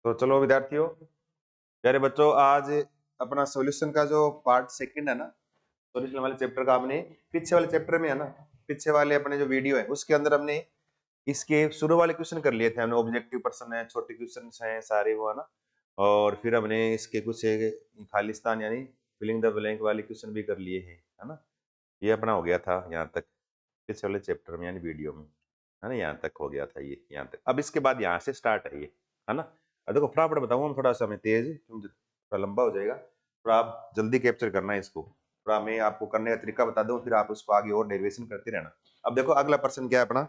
तो चलो विद्यार्थियों, प्यारे बच्चों, आज अपना सॉल्यूशन का जो पार्ट सेकंड है ना, सॉल्यूशन वाले चैप्टर का हमने पीछे वाले चैप्टर में है ना, पीछे वाले अपने जो वीडियो है उसके अंदर हमने इसके शुरू वाले क्वेश्चन कर लिए थे। हमने ऑब्जेक्टिव पर्सन है, छोटे क्वेश्चन हैं सारे वो है ना, और फिर हमने इसके कुछ खालिस्तान यानी फिलिंग द ब्लैंक वाले क्वेश्चन भी कर लिए हैं, है ना। ये अपना हो गया था यहाँ तक पीछे वाले चैप्टर में यानी वीडियो में, है ना। यहाँ तक हो गया था ये, यहाँ तक। अब इसके बाद यहाँ से स्टार्ट है ये, है ना। अब देखो फटाफट बताऊंगा, थोड़ा सा मैं तेज, थोड़ा लंबा हो जाएगा, थोड़ा आप जल्दी कैप्चर करना है इसको। थोड़ा मैं आपको करने का तरीका बता दूं, फिर आप उसको आगे और डेरिवेशन करते रहना। अब देखो अगला प्रश्न क्या है अपना,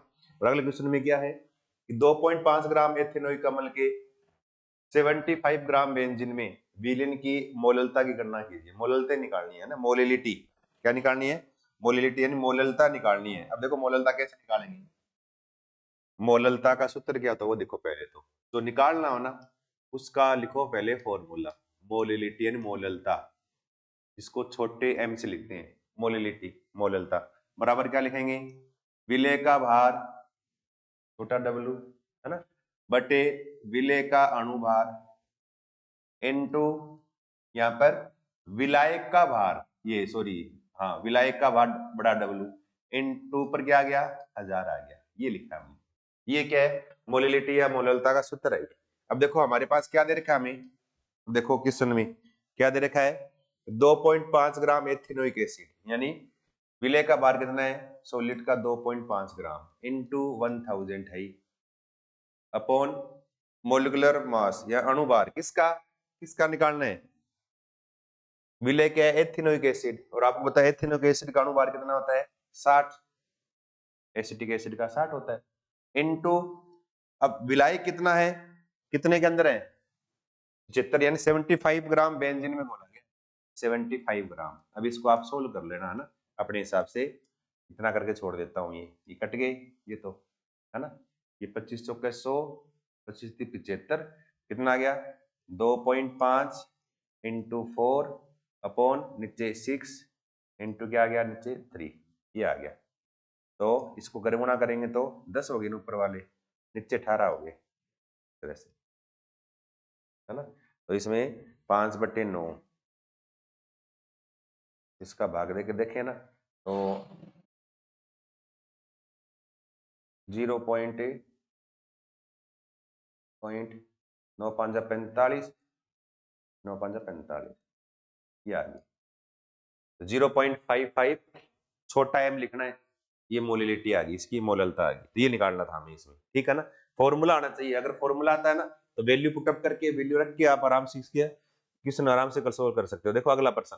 और अगले क्वेश्चन में क्या है कि 2.5 ग्राम एथेनोइक अम्ल के 75 ग्राम बेंजीन में विलीन की मोललता की गणना कीजिए। मोललता निकालनी है ना, मोलिलिटी क्या निकालनी है, मोलिलिटी यानी मोललता निकालनी है। अब देखो मोललता कैसे निकालेंगे, मोललता का सूत्र क्या होता है वो देखो पहले तो निकालना हो ना उसका लिखो पहले फॉर्मूला, मोलिलिटी यानी मोललता, इसको छोटे m से लिखते हैं, मोलिलिटी मोललता बराबर क्या लिखेंगे, विलेय का भार छोटा w है ना बटे विलेय का अणुभार इनटू यहाँ पर विलायक का भार, ये सॉरी हाँ विलायक का भार बड़ा W इनटू पर क्या आ गया 1000 आ गया, ये लिखा हमने। ये क्या है, मोलिलिटी या मोललता का सूत्र है। अब देखो हमारे पास क्या दे रखा है हमें, देखो क्वेश्चन में क्या दे रखा है, 2.5 ग्राम एथिनोइक एसिड यानी विलेय का भार कितना है, सॉलिड का 2.5 ग्राम इनटू 1000 है अपॉन मोलिकुलर मास या अणुभार किसका किसका निकालना है, विलेय क्या है एथिनोइक एसिड, और आपको पता है एथिनोइक एसिड का अणुभार कितना होता है 60, एसिटिक एसिड का 60 होता है इनटू, अब विलायक कितना है, कितने के अंदर है 75 यानी 75 ग्राम बेंजीन में घोला गया 75 ग्राम। अब इसको आप सोल्व कर लेना है ना अपने हिसाब से, इतना करके छोड़ देता हूँ, ये कट गए ये तो है ना, ये 25 चौके 100 25 75 कितना आ गया 2.5 इंटू 4 अपॉन नीचे 6 इंटू क्या आ गया नीचे 3, ये आ गया। तो इसको गुणा करेंगे तो 10 हो गए ऊपर वाले, नीचे 18 हो गए तरह से, है ना। तो इसमें 5/9 इसका भाग देके देखें ना तो 0.9 45 ये आ गई, तो 0.55 छोटा m लिखना है, ये मोलिलिटी आ गई, इसकी मोललता आ गई, तो ये निकालना था हमें इसमें, ठीक है ना। फॉर्मूला आना चाहिए, अगर फॉर्मूला आता है ना तो वैल्यू पुटअप करके वैल्यू रख के आप आराम से इसके क्वेश्चन आराम से सोल्व कर सकते हो। देखो अगला प्रश्न,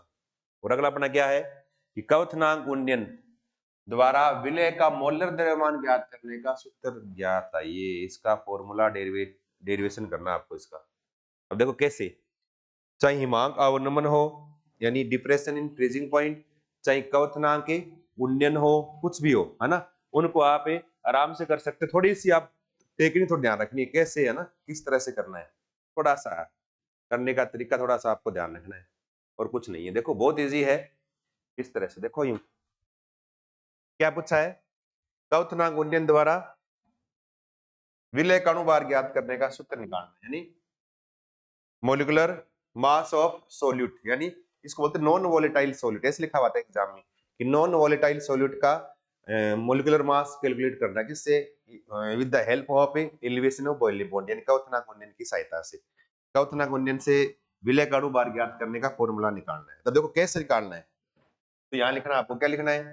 और अगला अपना क्या है कि क्वथनांक उन्नयन द्वारा विलेय का मोलर द्रव्यमान ज्ञात करने का सूत्र ज्ञात है, ये इसका फॉर्मूला डेरिवेशन करना आपको इसका। अब देखो कैसे, चाहे हिमांक अवनमन हो यानी डिप्रेशन इन फ्रीजिंग पॉइंट, चाहे क्वथनांक के उन्नयन हो, कुछ भी हो है ना, उनको आप आराम से कर सकते। थोड़ी सी आप टेक्निक थोड़ा ध्यान रखनी है कैसे है ना, किस तरह से करना है, थोड़ा सा करने का तरीका थोड़ा सा आपको ध्यान रखना है, और कुछ नहीं है। देखो बहुत इजी है, इस तरह से देखो, यूं क्या पूछा है, क्वथनांक उन्नयन द्वारा विलेय का अणुभार ज्ञात करने का सूत्र निकालना है, यानी मोलिकुलर मास ऑफ सोल्यूट, यानी इसको बोलते हैं नॉन वोलेटाइल सोल्यूट, ऐसे लिखा हुआ था एग्जाम में कि नॉन वोलेटाइल सोल्यूट का मोलिकुलर मास कैलकुलेट करना है, किससे, with the help of elevation of boiling point, यानी क्वथनांक उन्नयन की सहायता से, क्वथनांक उन्नयन से विलेय का अणुभार ज्ञात करने का फॉर्मूला निकालना है। तो देखो कैसे निकालना है, तो यहाँ लिखना आपको क्या लिखना है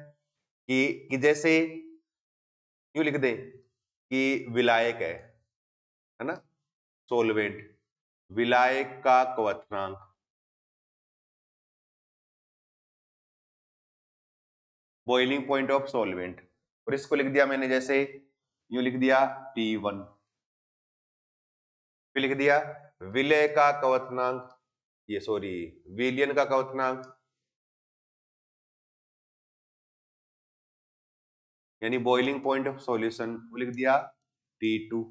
कि जैसे यूं लिख दे कि विलायक है ना, सोलवेंट, विलायक का क्वथनांक, बॉइलिंग पॉइंट ऑफ सॉल्वेंट, और इसको लिख दिया मैंने जैसे यूं लिख दिया T1, फिर लिख दिया विलेय का क्वथनांक, ये सॉरी विलयन का क्वथनांक यानी बॉइलिंग पॉइंट ऑफ सॉल्यूशन, वो लिख दिया T2।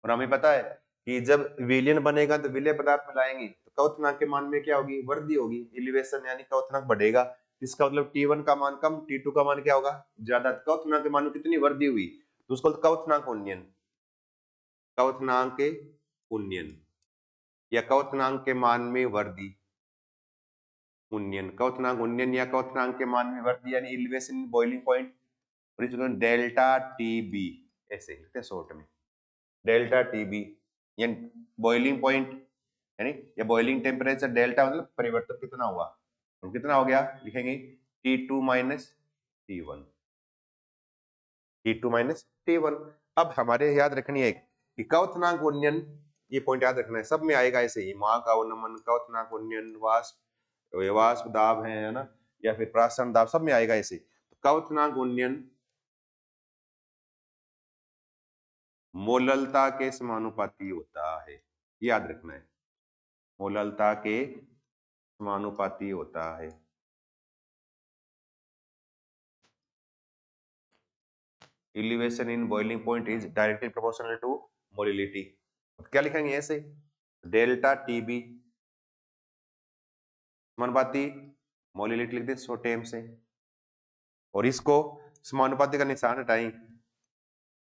और हमें पता है कि जब विलयन बनेगा तो विलेय पदार्थ मिलाएंगे तो क्वथनांक के मान में क्या होगी, वृद्धि होगी, एलिवेशन यानी क्वथनांक बढ़ेगा, इसका मतलब T1 का मान कम, T2 का मान क्या होगा ज्यादा। क्वथनांक के मान में कितनी वृद्धि हुई तो उसको क्वथनांक उन्नयन, क्वथनांक उन्नयन, या क्वथनांक के मान में वृद्धि, उन्नयन, क्वथनांक उन्नयन या क्वथनांक के मान में वृद्धि यानी इलिवेशन बॉइलिंग पॉइंट, और इसको डेल्टा टीबी ऐसे लिखते हैं शॉर्ट में, डेल्टा टीबी यानी बॉइलिंग पॉइंट यानी या बॉइलिंग टेम्परेचर, डेल्टा मतलब परिवर्तन कितना हुआ, तो कितना हो गया लिखेंगे T2 minus T1, T2 minus T1। अब हमारे याद रखनी है कि क्वथनांक उन्नयन, ये पॉइंट याद रखना है, सब में आएगा ऐसे ही, मां का अवनमन, क्वथनांक उन्नयन, वाष्प दाब है ना, या फिर प्राशन दाब, सब में आएगा ऐसे। तो क्वथनांक उन्नयन मोललता के समानुपाती होता है, याद रखना है, मोललता के समानुपाती होता है। Elevation in boiling point is directly proportional to molality। क्या लिखेंगे ऐसे, डेल्टा टीबी समानुपाती मोलिलिटी लिख दे छोटे एम से, और इसको समानुपाती का निशान हटाएं,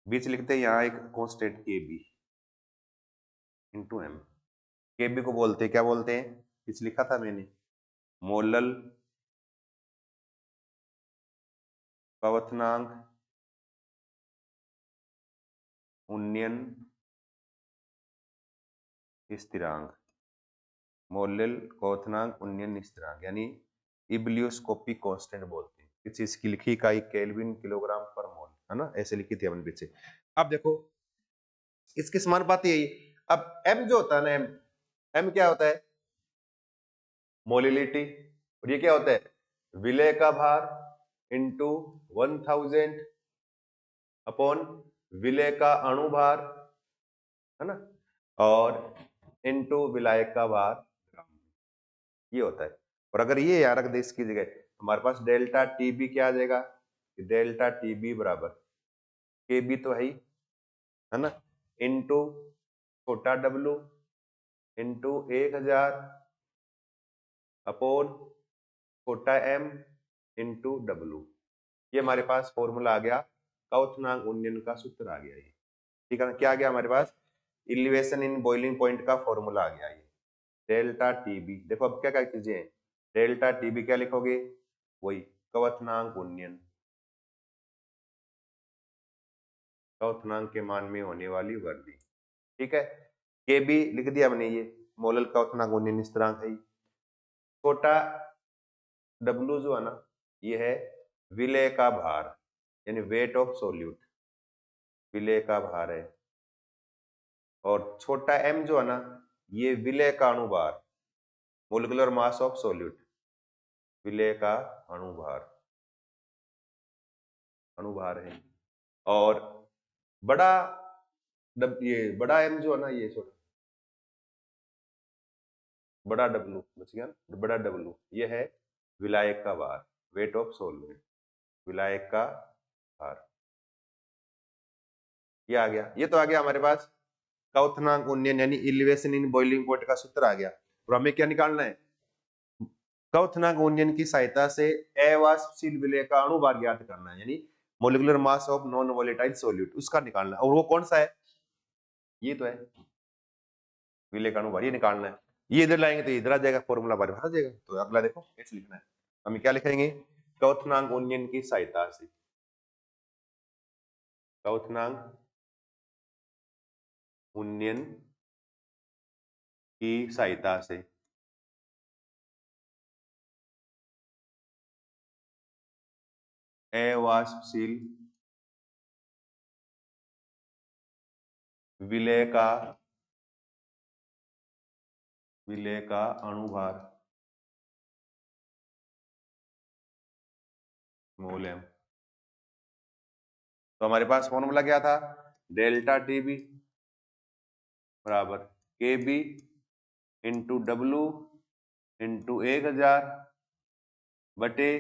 बीच लिखते हैं यहाँ एक कांस्टेंट के बी इंटू एम। के बी को बोलते हैं, क्या बोलते हैं, बीच लिखा था मैंने, मोलल क्वथनांक उन्नयन स्थिरांक, मोलल क्वथनांक उन्नयन स्थिरांक यानी इब्लियोस्कोपिक कांस्टेंट बोलते हैं। इस चीज की लिखी इकाई केल्विन किलोग्राम पर मोल है ना, ऐसे लिखी थी अपन पीछे। अब देखो इसके समानुपाती है। अब m जो होता है ना, m क्या होता है, मोलिलिटी, और ये क्या होता है, विलय का भार इंटू 1000 अपॉन विलय का अणुभार है ना, और इंटू विलायक का भार, ये होता है। और अगर ये यार रख दे इसकी जगह, हमारे पास डेल्टा टीबी क्या आ जाएगा, डेल्टा टीबी बराबर के बी तो है ना, इंटू छोटा डब्लू इंटू 1000 अपॉन छोटा एम इंटू डब्लू। ये हमारे पास फॉर्मूला आ गया, क्वथनांक उन्नयन का सूत्र आ गया ये, ठीक है ना। क्या आ गया हमारे पास, इलिवेशन इन बॉइलिंग पॉइंट का फॉर्मूला आ गया ये, डेल्टा टीबी। देखो अब क्या क्या कीजिए, डेल्टा टीबी क्या लिखोगे, वही क्वथनांक उन्नयन, क्वथनांक के मान में होने वाली वृद्धि, ठीक है। के बी लिख दिया हमने, ये मोलल क्वथनांक उन्नयन स्थिरांक है। छोटा डब्लू जो है ना, ये है विलय का भार यानी वेट ऑफ सोल्यूट, विलय का भार है। और छोटा एम जो है ना, ये विलय का अणुभार, मोलिकुलर मास ऑफ सोल्यूट, विलय का अणुभार, अणुभार है। और बड़ा ये बड़ा एम जो है ना, ये छोटा बड़ा डब्लू बच गया ना, बड़ा डब्लू ये है विलायक का भार, वेट ऑफ सोल्यूट, विलायक का भार, ये आ गया। ये तो आ गया हमारे पास क्वथनांक उन्नयन यानी इलिवेशन इन बॉइलिंग पॉइंट का सूत्र आ गया। और हमें क्या निकालना है, क्वथनांक उन्नयन की सहायता से अवाष्पशील विलय का अणुभार ज्ञात करना है, यानी molecular mass of non volatile solute उसका निकालना है। और वो कौन सा है, ये तो है विलय का अणुभार, ये निकालना है। ये इधर लाएंगे तो इधर आ जाएगा, फॉर्मूला बार आ जाएगा। तो अगला देखो कैसे लिखना है, हम क्या लिखेंगे, क्वथनांक उन्नयन की सहायता से, क्वथनांक उन्नयन की सहायता से अवाष्पशील विलय का अणुभार मोल एम। तो हमारे पास फॉर्मूला क्या था, डेल्टा टीबी बराबर K B into W into 1000 बटे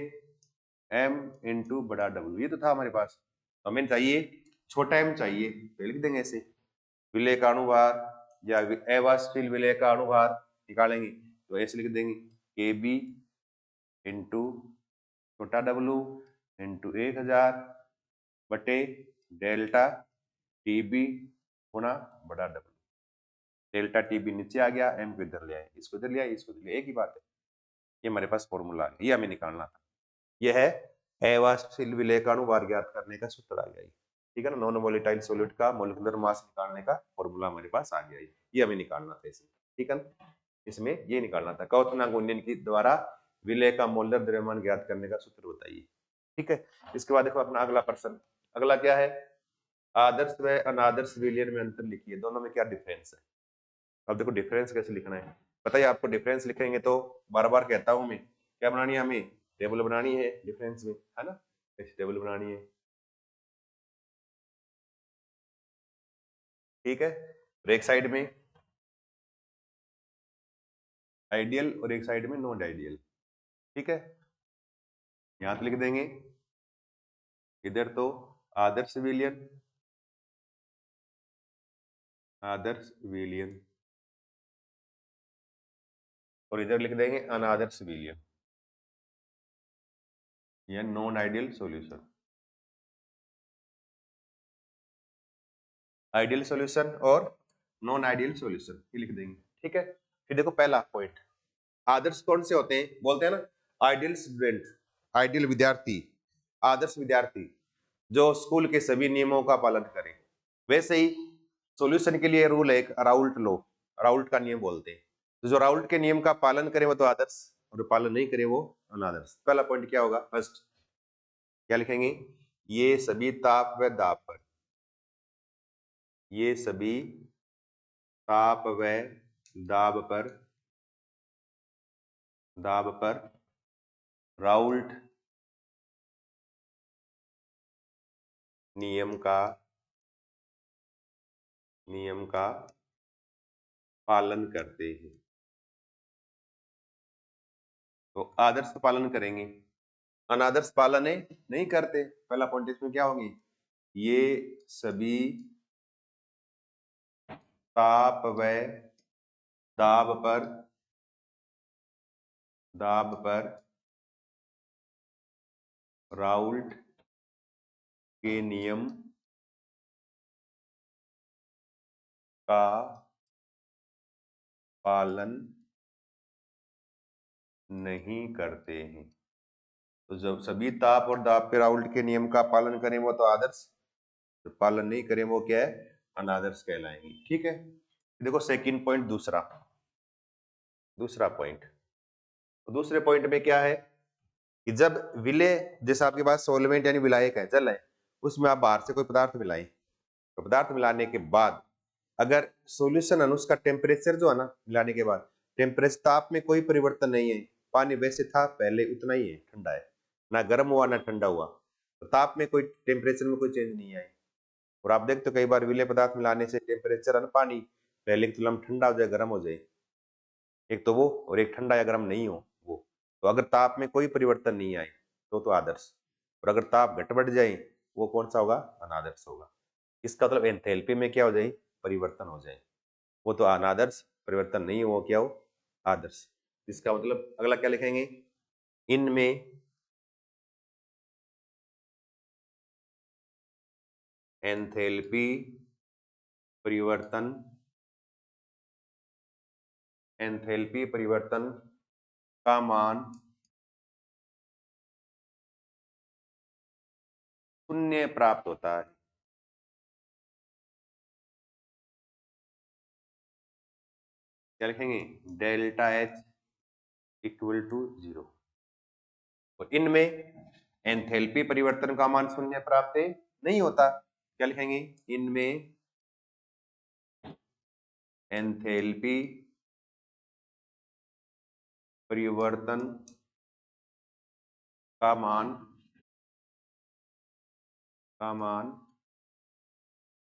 एम इंटू बड़ा डब्लू, ये तो था हमारे पास। हमें चाहिए छोटा एम चाहिए, तो लिख देंगे ऐसे, विलय का अणुभार या अवाष्पशील विलय का अणुभार निकालेंगे तो ऐसे लिख देंगे, के बी इंटू छोटा डब्लू इंटू 1000 बटे डेल्टा टीबी गुणा बड़ा डब्लू। डेल्टा टी भी नीचे आ गया, एम को इधर ले आए, इसको इधर ले आए, इसको इधर ले, एक ही बात है। ये हमारे पास फॉर्मूला आ गया, ये हमें निकालना था। ये है अवाष्पशील विलेय का अणुभार ज्ञात करने का सूत्र आ गया, ठीक है ना। नॉन वोलेटाइल सॉलिड का मोलिकुलर मास निकालने का फॉर्मूला हमारे पास आ गया, ये हमें निकालना था इसमें, ठीक है ना। इसमें ये निकालना था, कौटिल्य गुणन के द्वारा विलेय का मोलर द्रव्यमान ज्ञात करने का सूत्र बताइए, ठीक है। इसके बाद देखो अपना अगला प्रश्न, अगला क्या है, आदर्श व अनादर्श विलयन में अंतर लिखिए, दोनों में क्या डिफरेंस है। अब देखो डिफरेंस कैसे लिखना है, बताइए आपको। डिफरेंस लिखेंगे तो बार बार कहता हूं मैं, क्या बनानी है हमें, टेबल बनानी है डिफरेंस में, है ना, ऐसी टेबल बनानी है, ठीक है। और एक साइड में आइडियल और एक साइड में नॉन आइडियल, ठीक है। यहां तो लिख देंगे इधर तो आदर्श विलयन, आदर्श विलयन, और इधर लिख देंगे अनादर्श विलयन या non ideal solution. Ideal solution और नॉन आइडियल सॉल्यूशन ये लिख देंगे, ठीक है। फिर देखो पहला पॉइंट, आदर्श कौन से होते हैं, बोलते हैं ना आइडियल स्टूडेंट, आइडियल विद्यार्थी, आदर्श विद्यार्थी जो स्कूल के सभी नियमों का पालन करे। वैसे ही सॉल्यूशन के लिए रूल है एक राउल्ट लॉ, राउल्ट का नियम बोलते हैं, तो जो राउल्ट के नियम का पालन करे वो तो आदर्श, और पालन नहीं करे वो अनादर्श। पहला पॉइंट क्या होगा, फर्स्ट क्या लिखेंगे, ये सभी ताप व दाब पर, ये सभी ताप व दाब पर, दाब पर राउल्ट नियम का पालन करते हैं। तो आदर्श पालन करेंगे, अनादर्श पालन नहीं करते। पहला पॉइंट इसमें क्या होगी, ये सभी ताप व दाब पर राउल्ट के नियम का पालन नहीं करते हैं। तो जब सभी ताप और दाब पे राउल्ट के नियम का पालन करें वो तो आदर्श, तो पालन नहीं करें वो क्या है, अनादर्श कहलाएंगे, ठीक है। देखो सेकंड पॉइंट, दूसरा पॉइंट, तो दूसरे पॉइंट में क्या है कि जब विलेय, जैसे आपके पास सॉल्वेंट यानी विलायक है, जल है, उसमें आप बाहर से कोई पदार्थ मिलाएं, तो पदार्थ मिलाने के बाद अगर सॉल्यूशन है उसका टेम्परेचर जो है ना, मिलाने के बाद टेम्परेचर, ताप में कोई परिवर्तन नहीं है, पानी वैसे था पहले उतना ही है, ठंडा है, ना गर्म हुआ ना ठंडा हुआ, तो ताप में कोई, टेम्परेचर में कोई चेंज नहीं आई। और आप देखते हो कई बार विलेय पदार्थ मिलाने से टेम्परेचर है ना, पानी पहले की तुलना में ठंडा हो जाए, गर्म हो जाए, एक तो वो, और एक ठंडा या गर्म नहीं हो वो। तो अगर ताप में कोई परिवर्तन नहीं आए तो आदर्श, और अगर ताप घट बढ़ जाए वो कौन सा होगा, अनादर्श होगा। इसका मतलब एंथैल्पी में क्या हो जाए, परिवर्तन हो जाए, वो तो अनादर्श, परिवर्तन नहीं हो क्या हो, आदर्श। इसका मतलब अगला क्या लिखेंगे, इनमें एंथैल्पी परिवर्तन, एंथैल्पी परिवर्तन का मान शून्य प्राप्त होता है। क्या लिखेंगे, डेल्टा एच इक्वल टू 0। तो इनमें एंथैल्पी परिवर्तन का मान शून्य प्राप्त नहीं होता, क्या लिखेंगे, इनमें एंथैल्पी परिवर्तन का मान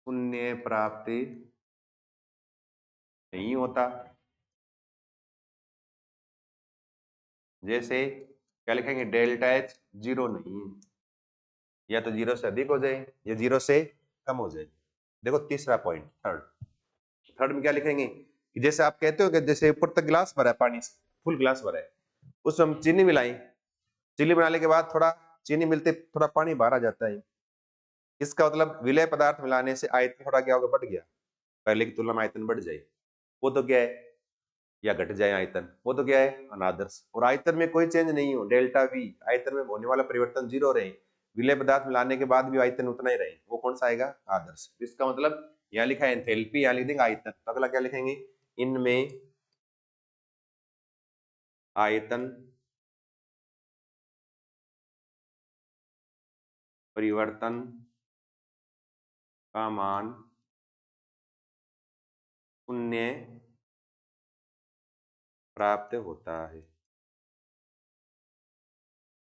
शून्य प्राप्त नहीं होता। जैसे क्या लिखेंगे, डेल्टा एच 0 नहीं है, या तो 0 से अधिक हो जाए या 0 से कम हो जाए। देखो तीसरा पॉइंट, थर्ड में क्या लिखेंगे कि जैसे आप कहते हो कि जैसे ऊपर तक गिलास भरा है पानी से, फुल गिलास भरा है, उसमें हम चीनी मिलाई, चीनी बनाने के बाद थोड़ा चीनी मिलते थोड़ा पानी बाहर आ जाता है। इसका मतलब विलय पदार्थ मिलाने से आयतन थोड़ा क्या होगा, बढ़ गया, पहले की तुलना में आयतन बढ़ जाए। वो तो क्या है, या घट जाए आयतन, वो तो क्या है अनादर्श। और आयतन में कोई चेंज नहीं हो, डेल्टा वी, आयतन में होने वाला परिवर्तन 0 रहे, विलय पदार्थ मिलाने के बाद भी आयतन उतना ही रहे, वो कौन सा आएगा आदर्श। इसका मतलब यहाँ लिखा है एंथैल्पी, यहाँ लिख देंगे आयतन, तो अगला क्या लिखेंगे, इनमें आयतन परिवर्तन का मान शून्य प्राप्त होता है।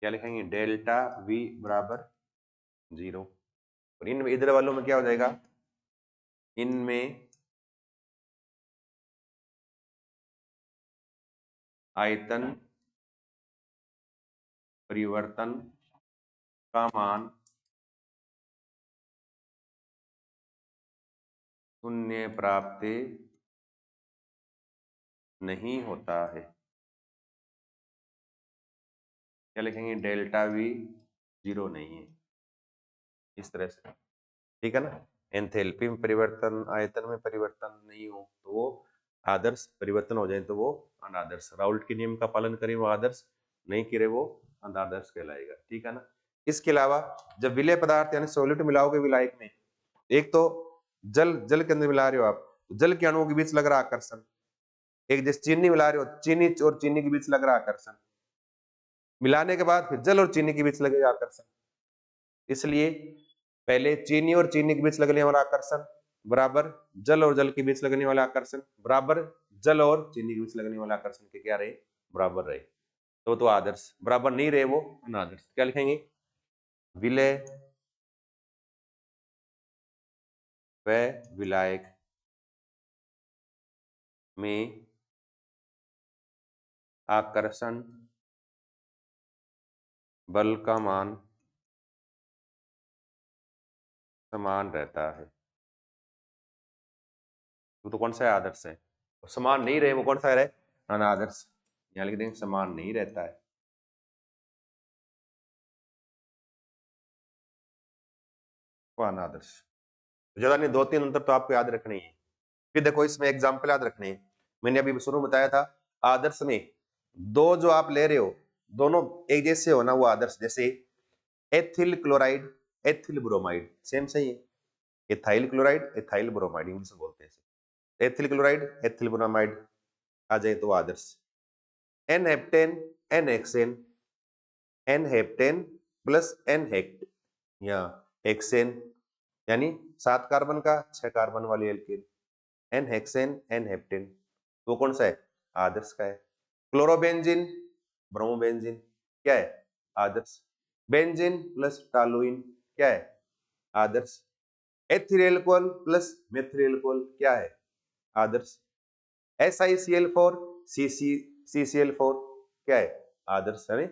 क्या लिखेंगे, डेल्टा वी बराबर 0। और इन इधर वालों में क्या हो जाएगा, इनमें आयतन परिवर्तन का मान शून्य प्राप्त नहीं होता है। क्या लिखेंगे, डेल्टा वी 0 नहीं है, इस तरह से, ठीक है ना। एंथैल्पी में परिवर्तन, आयतन में परिवर्तन नहीं हो तो वो आदर्श, परिवर्तन हो जाए तो वो अनादर्श। राउल्ट के नियम का पालन करें वो आदर्श, नहीं करे वो अनादर्श कहलाएगा, ठीक है ना। इसके अलावा जब विलय पदार्थ यानी सॉल्यूट मिलाओगे विलायक में, एक तो जल, जल के अंदर मिला रहे हो आप, जल के अणुओं के बीच लग रहा आकर्षण, एक जैसे चीनी मिला रहे हो, चीनी और चीनी के बीच लग रहा आकर्षण, मिलाने के बाद फिर जल और चीनी के बीच लगेगा आकर्षण। इसलिए पहले चीनी और चीनी के बीच लगने वाला आकर्षण बराबर जल और जल के बीच लगने वाला आकर्षण बराबर जल और चीनी के बीच लगने वाला आकर्षण के क्या रहे, बराबर रहे, तो आदर्श। बराबर नहीं रहे वो अनादर्श। क्या लिखेंगे, विलय व विलायक में आकर्षण बल का मान समान रहता है। तो कौन सा है, आदर्श है। समान नहीं रहे वो कौन सा है, अनादर्श। यहाँ लिख देंगे समान नहीं रहता है, वो अनादर्श। ज्यादा नहीं, 2-3 अंतर तो आपको याद रखने ही है। फिर देखो इसमें एग्जाम्पल याद रखने हैं। मैंने अभी शुरू में बताया था, आदर्श में दो जो आप ले रहे हो दोनों एक जैसे होना वो आदर्श। जैसे ethyl chloride, ethyl bromide, same सही है। Ethyl chloride, ethyl bromide English में बोलते हैं। एथिल क्लोराइड, एथिल ब्रोमाइड आ जाए तो आदर्श। N heptane, n hexane, n heptane plus n hex या हेक्सेन, यानी 7 कार्बन का 6 कार्बन वाली alkane, n hexane n heptane, वो कौन सा है, आदर्श का है। क्लोरोबेंजीन, ब्रोमोबेंजीन क्या है, आदर्श। बेंजीन प्लस टालुइन क्या है, आदर्श। Ethyl alcohol plus methyl alcohol क्या है, आदर्श। SiCl4 CCl4 क्या है, आदर्श। यानी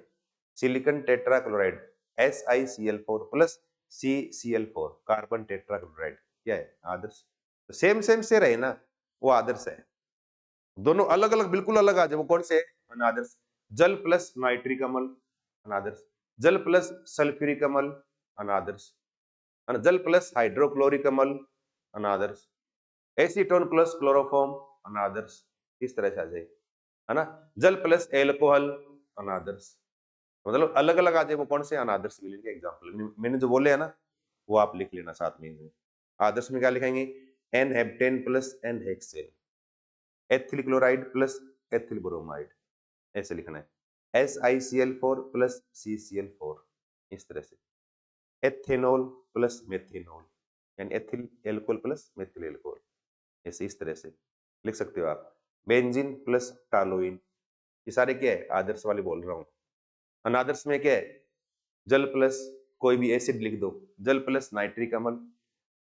silicon tetrachloride SiCl4 plus CCl4 carbon tetrachloride क्या है, आदर्श। तो सेम सेम से रहे ना, वो आदर्श है। दोनों अलग अलग बिल्कुल अलग आ जाए वो कौन से है, अनादर्श। जल प्लस नाइट्रिक अम्ल अनादर्श, जल प्लस सल्फ्यूरिक अम्ल अनादर्श, जल प्लस हाइड्रोक्लोरिक अम्ल अनादर्श, एसीटोन प्लस क्लोरोफॉर्म अनादर्श, इस तरह से आ जाए, है ना। जल प्लस एल्कोहल अनादर्श, मतलब अलग अलग आ जाए वो कौन से अनादर्श विलयन के एग्जांपल मैंने जो बोले है ना, वो आप लिख लेना साथ में। आदर्श में क्या लिखेंगे, N heptane plus N hexane, ethyl chloride plus ethyl bromide, ऐसे लिखना है। SiCl4 प्लस CCl4, इस तरह से। एथेनॉल प्लस मेथेनॉल, यानी ethyl alcohol plus methyl alcohol, ऐसे इस तरह से लिख सकते हो आप। बेंजीन प्लस टालोइन, ये सारे क्या है, आदर्श वाले बोल रहा हूँ। अनादर्श में क्या है, जल प्लस कोई भी एसिड लिख दो, जल प्लस नाइट्रिक अम्ल,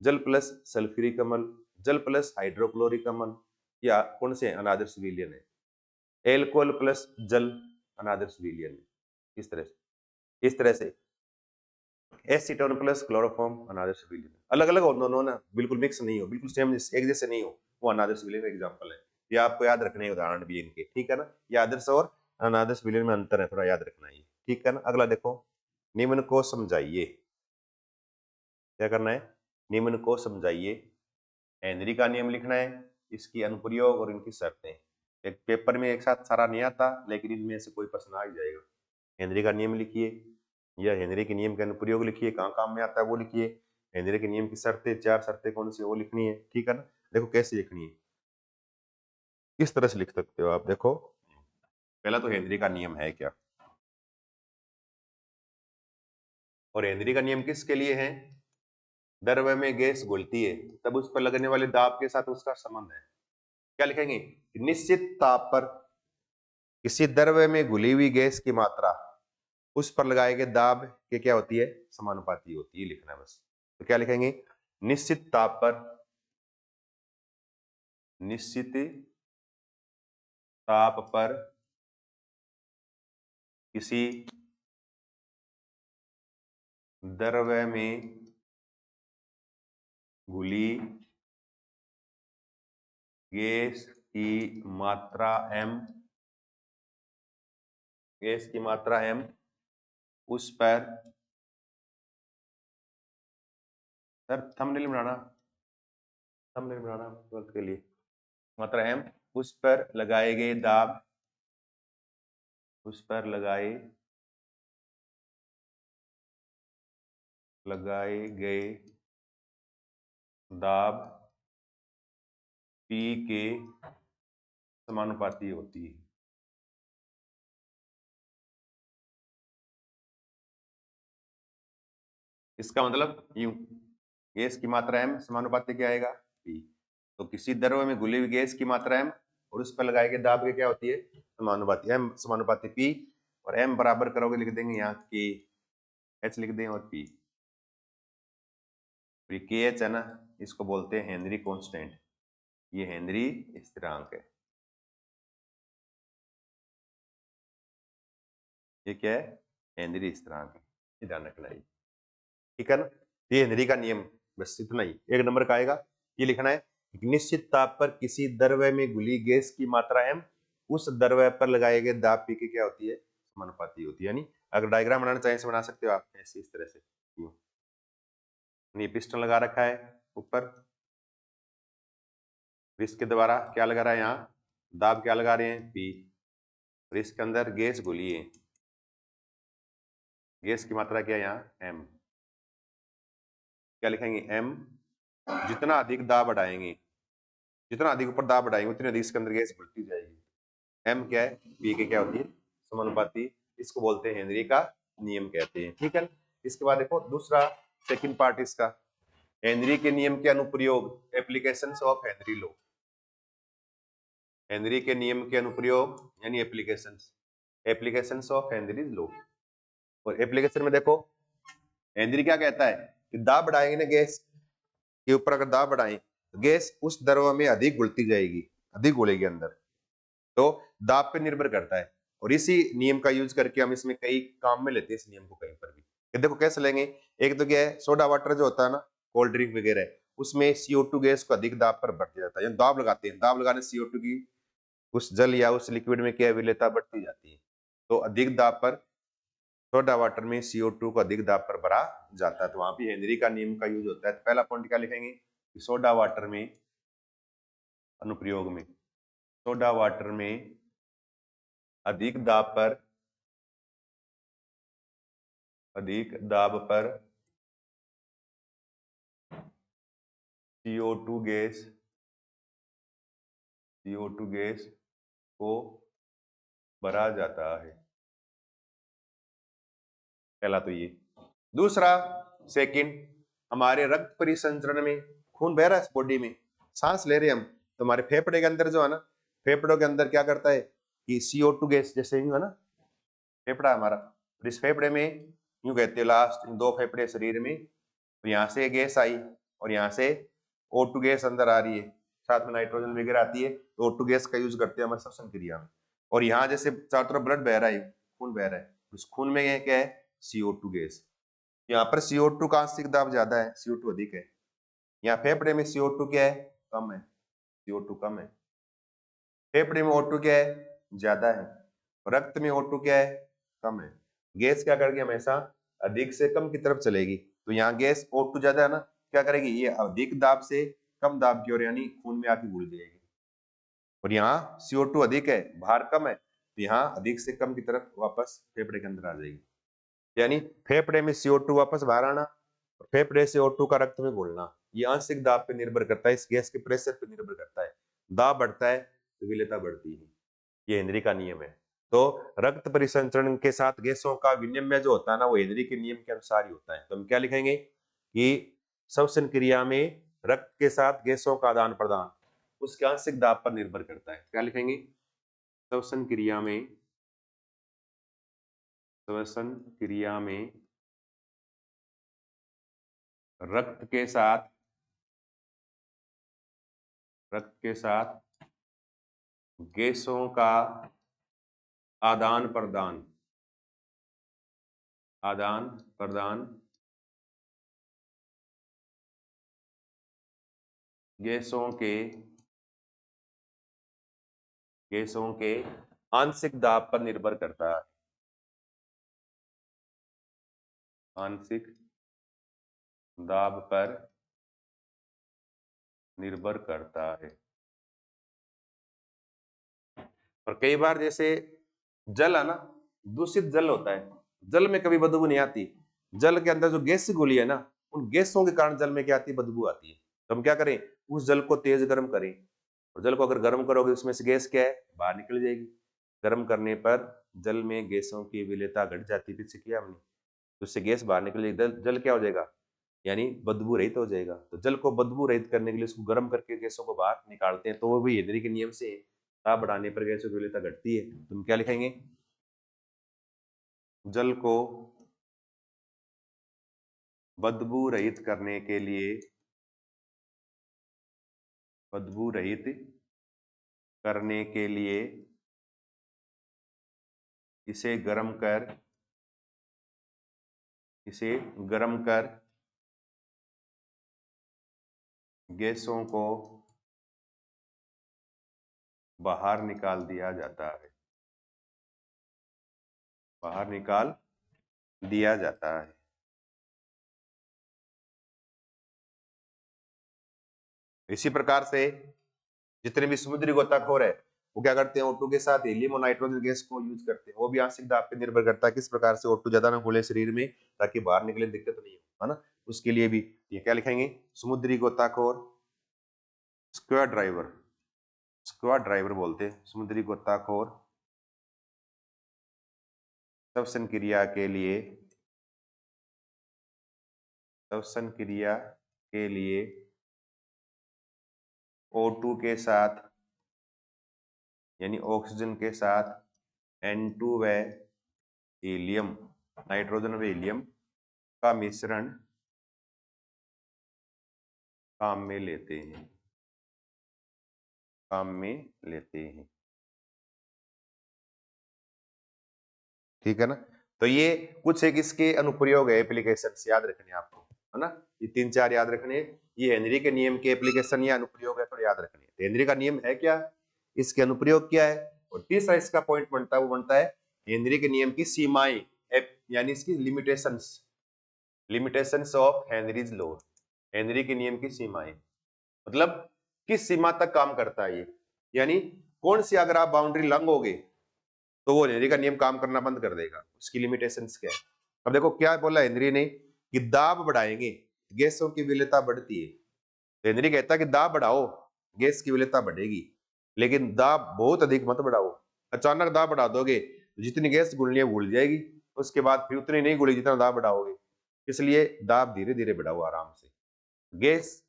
जल प्लस सल्फ्यूरिक अम्ल, जल प्लस हाइड्रोक्लोरिक अम्ल, या कौन से अनादर्श विलयन है। एल्कोहल प्लस जल अनादर्श विलयन है, इस तरह से, इस तरह से। एसीटोन प्लस क्लोरोफॉर्म अनादर्श विलयन, अलग अलग हो दोनों ना, बिल्कुल मिक्स नहीं हो, बिल्कुल सेम एक जैसे नहीं हो, वो अनादर्श विलयन का एग्जांपल है। ये आपको याद रखने उदाहरण भी इनके, ठीक है ना। ये आदर्श और अनादर्श विलयन में अंतर है, थोड़ा याद रखना है, ठीक है ना। अगला देखो, निम्न को समझाइए। क्या करना है, निम्न को समझाइए। हेनरी का नियम लिखना है, इसकी अनुप्रयोग और इनकी शर्तें। एक पेपर में एक साथ सारा नहीं आता, लेकिन इनमें से कोई प्रश्न आ ही जाएगा। हेनरी का नियम लिखिए या हेनरी के नियम के अनुप्रयोग लिखिए, कहाँ काम में आता है वो लिखिए। हेनरी के नियम की शर्तें, 4 शर्तें कौन सी वो लिखनी है, ठीक है ना। देखो कैसे लिखनी है, किस तरह से लिख सकते हो आप। देखो पहला तो हेनरी का नियम है क्या, और हेनरी का नियम किसके लिए है, द्रव्य में गैस घुलती है तब उस पर लगने वाले दाब के साथ उसका संबंध है। क्या लिखेंगे, निश्चित ताप पर किसी द्रव्य में घुली हुई गैस की मात्रा उस पर लगाए गए दाब के क्या होती है, समानुपाती होती है, लिखना है बस। तो क्या लिखेंगे, निश्चित ताप पर, निश्चित ताप पर किसी द्रव्य में घुली गैस की मात्रा m, गैस की मात्रा m उस पर, सर थंबनेल बनाना, थंबनेल बनाना वक्त के लिए, मात्रा m उस पर लगाए गए दाब, उस पर लगाए गए दाब P के समानुपाती होती है। इसका मतलब यूं, गैस की मात्रा m समानुपाती क्या आएगा, P। तो किसी द्रव्य में घुली हुई गैस की मात्रा m और उस पर लगाए गए दाब की क्या होती है, समानुपाती, m समानुपाती P, और m बराबर करोगे लिख देंगे यहाँ के h लिख दें और P। के एच है ना, इसको बोलते हैं हेनरी कांस्टेंट, ये हेनरी स्थिरांक है। ये क्या है, हेनरी स्थिरांक है, ये ध्यान रखना है, ठीक है ना। ये हेनरी का नियम, बस इतना ही, 1 नंबर का आएगा। ये लिखना है, निश्चित ताप पर किसी द्रव्य में घुली गैस की मात्रा m उस द्रव्य पर लगाए गए दाब P की क्या होती है, समानुपाती होती है। यानी अगर डायग्राम बनाना चाहें से बना सकते हो आप ऐसे, इस तरह से। ये पिस्टन लगा रखा है ऊपर, इसके द्वारा क्या लगा रहा है, यहाँ दाब क्या लगा रहे हैं, P, और इसके अंदर गैस घुली है, गैस की मात्रा क्या है यहाँ m। क्या लिखेंगे, m, जितना अधिक दाब बढ़ाएंगे, जितना अधिक ऊपर दाब बढ़ाएंगे उतनी अधिक इसके अंदर गैस घुलती जाएगी। m क्या है, P की क्या होती है, समानुपाती, इसको बोलते हैं हेनरी का नियम कहते हैं, ठीक है। इसके बाद देखो दूसरा सेकंड पार्ट इसका, हेनरी के नियम के अनुप्रयोग, applications of Henry law. Henry के नियम के अनुप्रयोग यानी applications, applications of Henry law. और एप्लीकेशन में देखो हेनरी क्या कहता है कि दाब बढ़ाएंगे ना गैस के ऊपर, अगर दाब बढ़ाएं तो गैस उस द्रव्य में अधिक घुलती जाएगी, अधिक घुलेगी अंदर, तो दाब पे निर्भर करता है। और इसी नियम का यूज करके हम इसमें कई काम में लेते हैं इस नियम को कहीं पर भी। कि देखो कैसे लेंगे, एक तो क्या है, सोडा वाटर जो होता है ना, कोल्ड ड्रिंक वगैरह, उसमें CO2 गैस को अधिक दाब पर बढ़ जाता है, दाब लगाते हैं, दाब लगाने से CO2 की उस जल या उस लिक्विड में क्या विलेयता बढ़ती जाती है। तो अधिक दाब पर सोडा वाटर में CO2 को अधिक दाब पर भरा जाता है, तो वहां भी हेनरी का नियम का यूज होता है। तो पहला पॉइंट क्या लिखेंगे कि सोडा वाटर में, अनुप्रयोग में, सोडा वाटर में अधिक दाब पर, अधिक दाब पर CO2 गैस, CO2 गैस को भरा जाता है। पहला तो ये। दूसरा सेकंड, हमारे रक्त परिसंचरण में खून बह रहा है बॉडी में, सांस ले रहे हैं हम, तो हमारे फेफड़े के अंदर जो है ना, फेफड़ों के अंदर क्या करता है कि CO2 गैस, जैसे यूं है ना फेफड़ा हमारा, और इस फेफड़े में यूं कहते हैं लास्ट 2 फेफड़े शरीर में, तो यहाँ से गैस आई और यहाँ से O2 गैस अंदर आ रही है, साथ में नाइट्रोजन वगैरह आती है, तो O2 गैस का यूज करते हैं हमारे श्वसन क्रिया में। और यहाँ जैसे चारों तरफ ब्लड बह रहा है, खून बह रहा है, उस खून में ये क्या है, CO2 गैस। यहाँ पर CO2 का आंशिक दाब ज्यादा है, CO2 अधिक है। यहाँ फेफड़े में CO2 क्या है, कम है, CO2 कम है। फेफड़े में O2 क्या है, ज्यादा है। रक्त में O2 क्या है, कम है। गैस क्या करेगी, हमेशा अधिक से कम की तरफ चलेगी। तो यहाँ गैस O2 ज्यादा है ना, क्या करेगी, ये अधिक दाब से कम दाब की ओर यानी खून में आके घुल जाएगी। और यहाँ CO2 अधिक है, भार कम है, तो यहाँ अधिक से कम की तरफ वापस फेफड़े के अंदर आ जाएगी। यानी फेफड़े में CO2 वापस बाहर आना और फेफड़े से O2 का रक्त में घुलना, ये आंशिक दाब पे निर्भर करता है, इस गैस के प्रेशर पे निर्भर करता है। दाब बढ़ता है तो विलेयता बढ़ती है, ये हेनरी का नियम है। तो रक्त परिसंचरण के साथ गैसों का विनिमय जो होता है ना, वो हेनरी के नियम के अनुसार ही होता है। तो हम क्या लिखेंगे कि श्वसन क्रिया में रक्त के साथ गैसों का आदान प्रदान उसके आंशिक दाब पर निर्भर करता है। क्या लिखेंगे? श्वसन क्रिया में रक्त के साथ गैसों का आदान प्रदान गैसों के आंशिक दाब पर निर्भर करता है। आंशिक दाब पर निर्भर करता है। और कई बार जैसे जल है ना, दूषित जल होता है, जल में कभी बदबू नहीं आती, जल के अंदर जो गैस घुली है ना, उन गैसों के कारण जल में क्या आती है? बदबू आती है। तो हम क्या करें? उस जल को तेज गर्म करें, और जल को अगर गर्म करोगे उसमें से गैस क्या है? बाहर निकल जाएगी। गर्म करने पर जल में गैसों की विलेयता घट जाती है, पीछे किया हमने, तो उससे गैस बाहर निकल जाएगी, जल क्या हो जाएगा? यानी बदबू रहित हो जाएगा। तो जल को बदबू रहित करने के लिए उसको गर्म करके गैसों को बाहर निकालते हैं, तो वो भी हेनरी के नियम से है। ताप बढ़ाने पर गैसों की विलेयता घटती है। तुम क्या लिखेंगे? जल को बदबू रहित करने के लिए इसे गर्म कर गैसों को बाहर निकाल दिया जाता है। इसी प्रकार से जितने भी समुद्री गोताखोर है वो क्या करते हैं? O2 के साथ हीलियम और नाइट्रोजन गैस को यूज करते हैं। वो भी आंशिक दाब पे निर्भर करता है, किस प्रकार से O2 ज्यादा ना घुले शरीर में, ताकि बाहर निकले दिक्कत नहीं हो, है ना। उसके लिए भी ये क्या लिखेंगे? समुद्री गोताखोर स्क्वायर ड्राइवर बोलते हैं। समुद्री गोताखोर श्वसन क्रिया के लिए O2 के साथ यानी ऑक्सीजन के साथ N2 व हीलियम, नाइट्रोजन व हीलियम का मिश्रण काम में लेते हैं। ठीक है ना। तो ये कुछ एक इसके अनुप्रयोग है, एप्लीकेशन याद रखने आपको, है ना। ये 3-4 याद रखने। ये हेनरी के नियम के एप्लीकेशन या अनुप्रयोग है, तो याद रखने। तो हेनरी का नियम है क्या, इसके अनुप्रयोग क्या है, और तीसरा इसका पॉइंट बनता है, वो बनता है हेनरी के नियम की सीमाएं, यानी इसकी limitations of Henry's law. Henry के नियम की सीमाएं मतलब किस सीमा तक काम करता है ये, यानी कौन सी अगर आप बाउंड्री लंघोगे तो वो हेनरी का नियम काम करना बंद कर देगा। उसकी लिमिटेशंस क्या है? अब देखो क्या बोला हेनरी ने कि दाब बढ़ाएंगे गैसों की विलेयता बढ़ती है। तो हेनरी कहता है कि दाब बढ़ाओ गैस की विलेयता बढ़ेगी, लेकिन दाब बहुत अधिक मत बढ़ाओ। अचानक दाब बढ़ा दोगे तो जितनी गैस घुलनी है घुल जाएगी, उसके बाद फिर उतनी नहीं घुलेगी जितना दाब बढ़ाओगे। इसलिए दाब धीरे धीरे बढ़ाओ, आराम से। गैस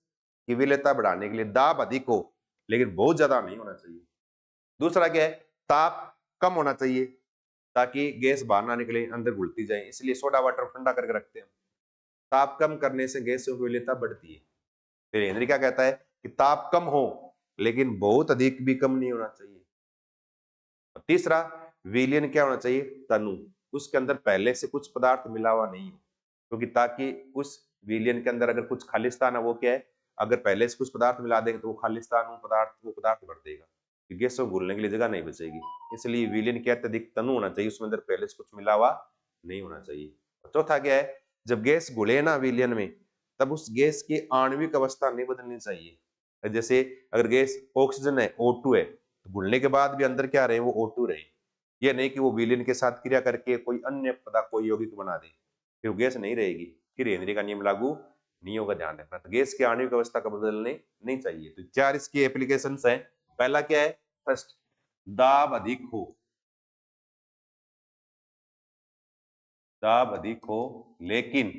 की विलेयता बढ़ाने के लिए दाब अधिक हो, लेकिन बहुत ज्यादा नहीं होना चाहिए। दूसरा क्या है? ताप कम होना चाहिए, ताकि गैस बाहर ना निकले, अंदर घुलती जाए, इसलिए सोडा वाटर ठंडा करके रखते हैं। ताप कम करने से गैसों की विलेयता बढ़ती है। फिर हेनरी क्या कहता है कि ताप कम हो, लेकिन बहुत अधिक भी कम नहीं होना चाहिए। और तीसरा विलयन क्या होना चाहिए? तनु, उसके अंदर पहले से कुछ पदार्थ मिला हुआ नहीं हो, क्योंकि ताकि उस विलयन के अंदर अगर कुछ खालिस्तान है, वो क्या है, अगर पहले से कुछ पदार्थ मिला देंगे तो वो खालिस्तान वो पदार्थ भर देगा, गैसों घुलने के लिए जगह नहीं बचेगी। इसलिए विलयन क्या अत्यधिक तनु होना चाहिए, उसमें अंदर पहले से कुछ मिला हुआ नहीं होना चाहिए। और चौथा क्या है? जब गैस घुले ना विलयन में, तब उस गैस की आणविक अवस्था नहीं बदलनी चाहिए। जैसे अगर गैस ऑक्सीजन है, O2 है, तो घुलने के बाद भी अंदर क्या रहे, वो O2 रहे। ये नहीं कि वो विलीन के साथ क्रिया करके कोई अन्य पदार्थ, कोई यौगिक बना दे, फिर गैस नहीं रहेगी, फिर हेनरी का नियम लागू नहीं होगा, ध्यान रखना। तो गैस की आणविक अवस्था का बदलने नहीं चाहिए। तो 4 इसकी एप्लीकेशंस हैं। पहला क्या है, फर्स्ट, दाब अधिक हो, दाब अधिक हो लेकिन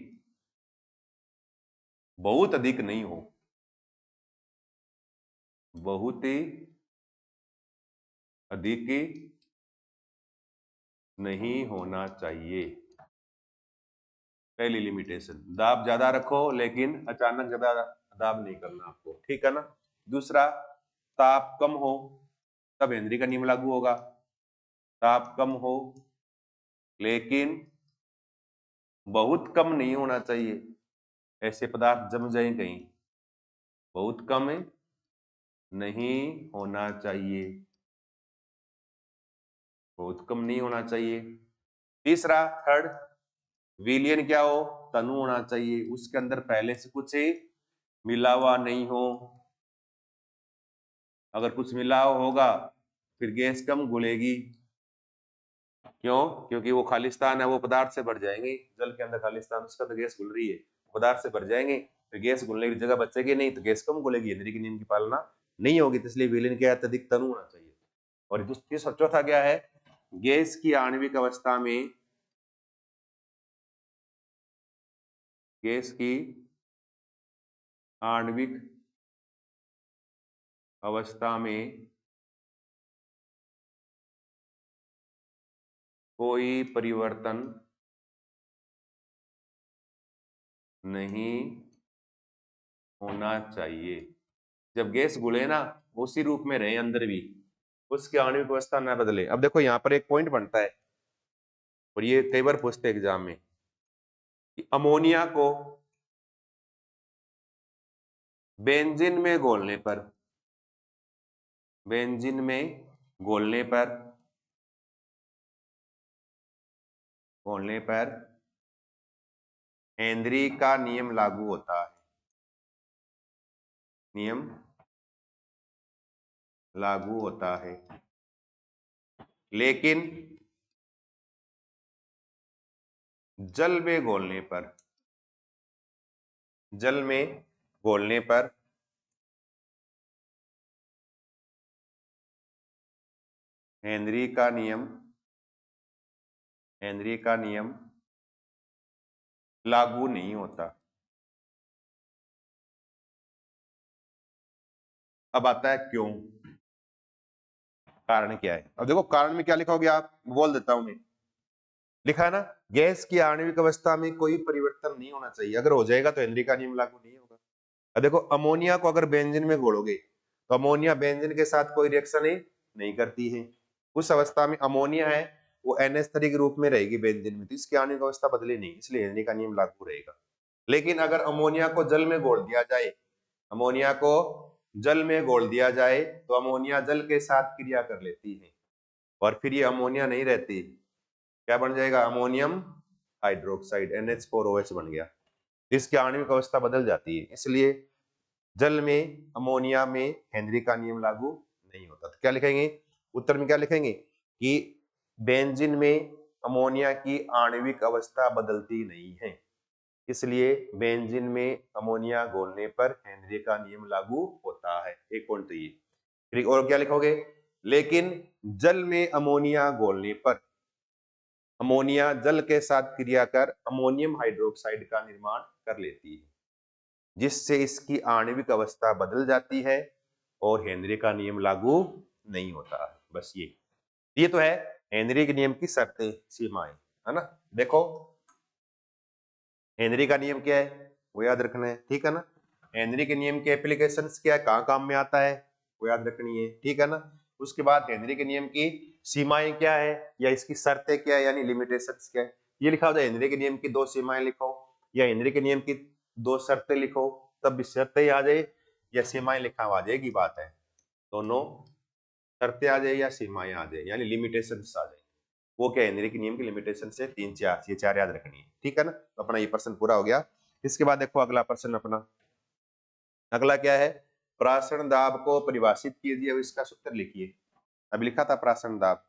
बहुत अधिक नहीं हो, बहुत ही अधिक नहीं होना चाहिए। पहली लिमिटेशन, दाब ज्यादा रखो लेकिन अचानक ज्यादा दाब नहीं करना आपको, ठीक है ना। दूसरा, ताप कम हो, तब हेनरी का नियम लागू होगा। ताप कम हो लेकिन बहुत कम नहीं होना चाहिए, ऐसे पदार्थ जम जाए कहीं, बहुत कम नहीं होना चाहिए, बहुत कम नहीं होना चाहिए। तीसरा, थर्ड, विलियन क्या हो, तनु होना चाहिए, उसके अंदर पहले से कुछ मिला हुआ नहीं हो। अगर कुछ मिला हुआ होगा फिर गैस कम घुलेगी। क्यों? क्योंकि वो खालिस्तान है, वो पदार्थ से भर जाएंगे, जल के अंदर खालिस्तान, उसका तो गैस घुल रही है, पदार्थ से भर जाएंगे, तो गैस घुलने की जगह बचेगी नहीं, तो गैस कम घुलेगी, हेनरी के नियम की पालना नहीं होगी। तो इसलिए विलीन क्या है, अत्यधिक तनु होना चाहिए। और चौथा क्या है, गैस की आणविक अवस्था में, गैस की आणविक अवस्था में कोई परिवर्तन नहीं होना चाहिए। जब गैस घुले ना, उसी रूप में रहे अंदर भी, उसकी आणविक अवस्था न बदले। अब देखो यहाँ पर एक पॉइंट बनता है, और ये कई बार पूछते हैं एग्जाम में, कि अमोनिया को बेंजीन में घोलने पर, बेंजीन में घोलने पर, घोलने पर हेनरी का नियम लागू होता है, नियम लागू होता है। लेकिन जल में घोलने पर, जल में घोलने पर हेनरी का नियम, हेनरी का नियम लागू नहीं होता। अब आता है क्यों, कारण क्या है। अब देखो कारण में क्या लिखोगे आप, बोल देता हूं मैं, लिखा है ना, गैस की आणविक अवस्था में कोई परिवर्तन नहीं होना चाहिए, अगर हो जाएगा तो हेनरी का नियम लागू नहीं होगा। अब देखो, अमोनिया को अगर बेंजीन में घोलोगे तो अमोनिया बेंजीन के साथ कोई रिएक्शन नहीं करती है, उस अवस्था में अमोनिया है वो NH3 के रूप में रहेगी बेंजीन में, तो इसकी आणविक अवस्था बदले नहीं, इसलिए हेनरी का नियम लागू रहेगा। लेकिन अगर अमोनिया को जल में घोल दिया जाए, अमोनिया को जल में घोल दिया जाए तो अमोनिया जल के साथ क्रिया कर लेती है, और फिर ये अमोनिया नहीं रहती, क्या बन जाएगा, अमोनियम हाइड्रोक्साइड, NH4OH बन गया, इसकी आणविक अवस्था बदल जाती है। इसलिए जल में अमोनिया में हेनरी का नियम लागू नहीं होता। तो क्या लिखेंगे, उत्तर में क्या लिखेंगे, कि बेंजीन में अमोनिया की आणविक अवस्था बदलती नहीं है, इसलिए बेंजीन में अमोनिया घोलने पर हेनरी का नियम लागू होता है। एक पॉइंट तो ये, फिर और क्या लिखोगे, लेकिन जल में अमोनिया घोलने पर अमोनिया जल के साथ क्रिया कर अमोनियम हाइड्रोक्साइड का निर्माण कर लेती है, जिससे इसकी आणविक अवस्था बदल जाती है और हेनरी का नियम लागू नहीं होता है। बस ये तो है हेनरी के नियम की शर्तें, सीमाएं, है ना। देखो हेनरी का नियम क्या है वो याद रखना है, ठीक है ना। हेनरी के नियम के एप्लीकेशंस क्या है, कहाँ काम में आता है वो याद रखनी है, ठीक है ना। उसके बाद हेनरी के नियम की सीमाएं क्या है या इसकी शर्तें क्या है, यानी लिमिटेशंस क्या है, ये लिखा होता है। हेनरी के नियम की 2 सीमाएं लिखो या हेनरी के नियम की 2 शर्तें लिखो, तब भी शर्तें आ जाए या सीमाएं लिखा आ जाएगी, बात है दोनों, शर्तें आ जाए या सीमाएं आ जाए, यानी लिमिटेशंस आ जाए, वो क्या हेनरी के नियम की लिमिटेशन से 3-4, ये 4 याद रखनी है, ठीक है ना। तो अपना ये प्रश्न पूरा हो गया। इसके बाद देखो अगला प्रश्न अपना, अगला क्या है, प्रासरण दाब को परिभाषित कीजिए और इसका सूत्र लिखिए। अभी लिखा था प्रासरण दाब।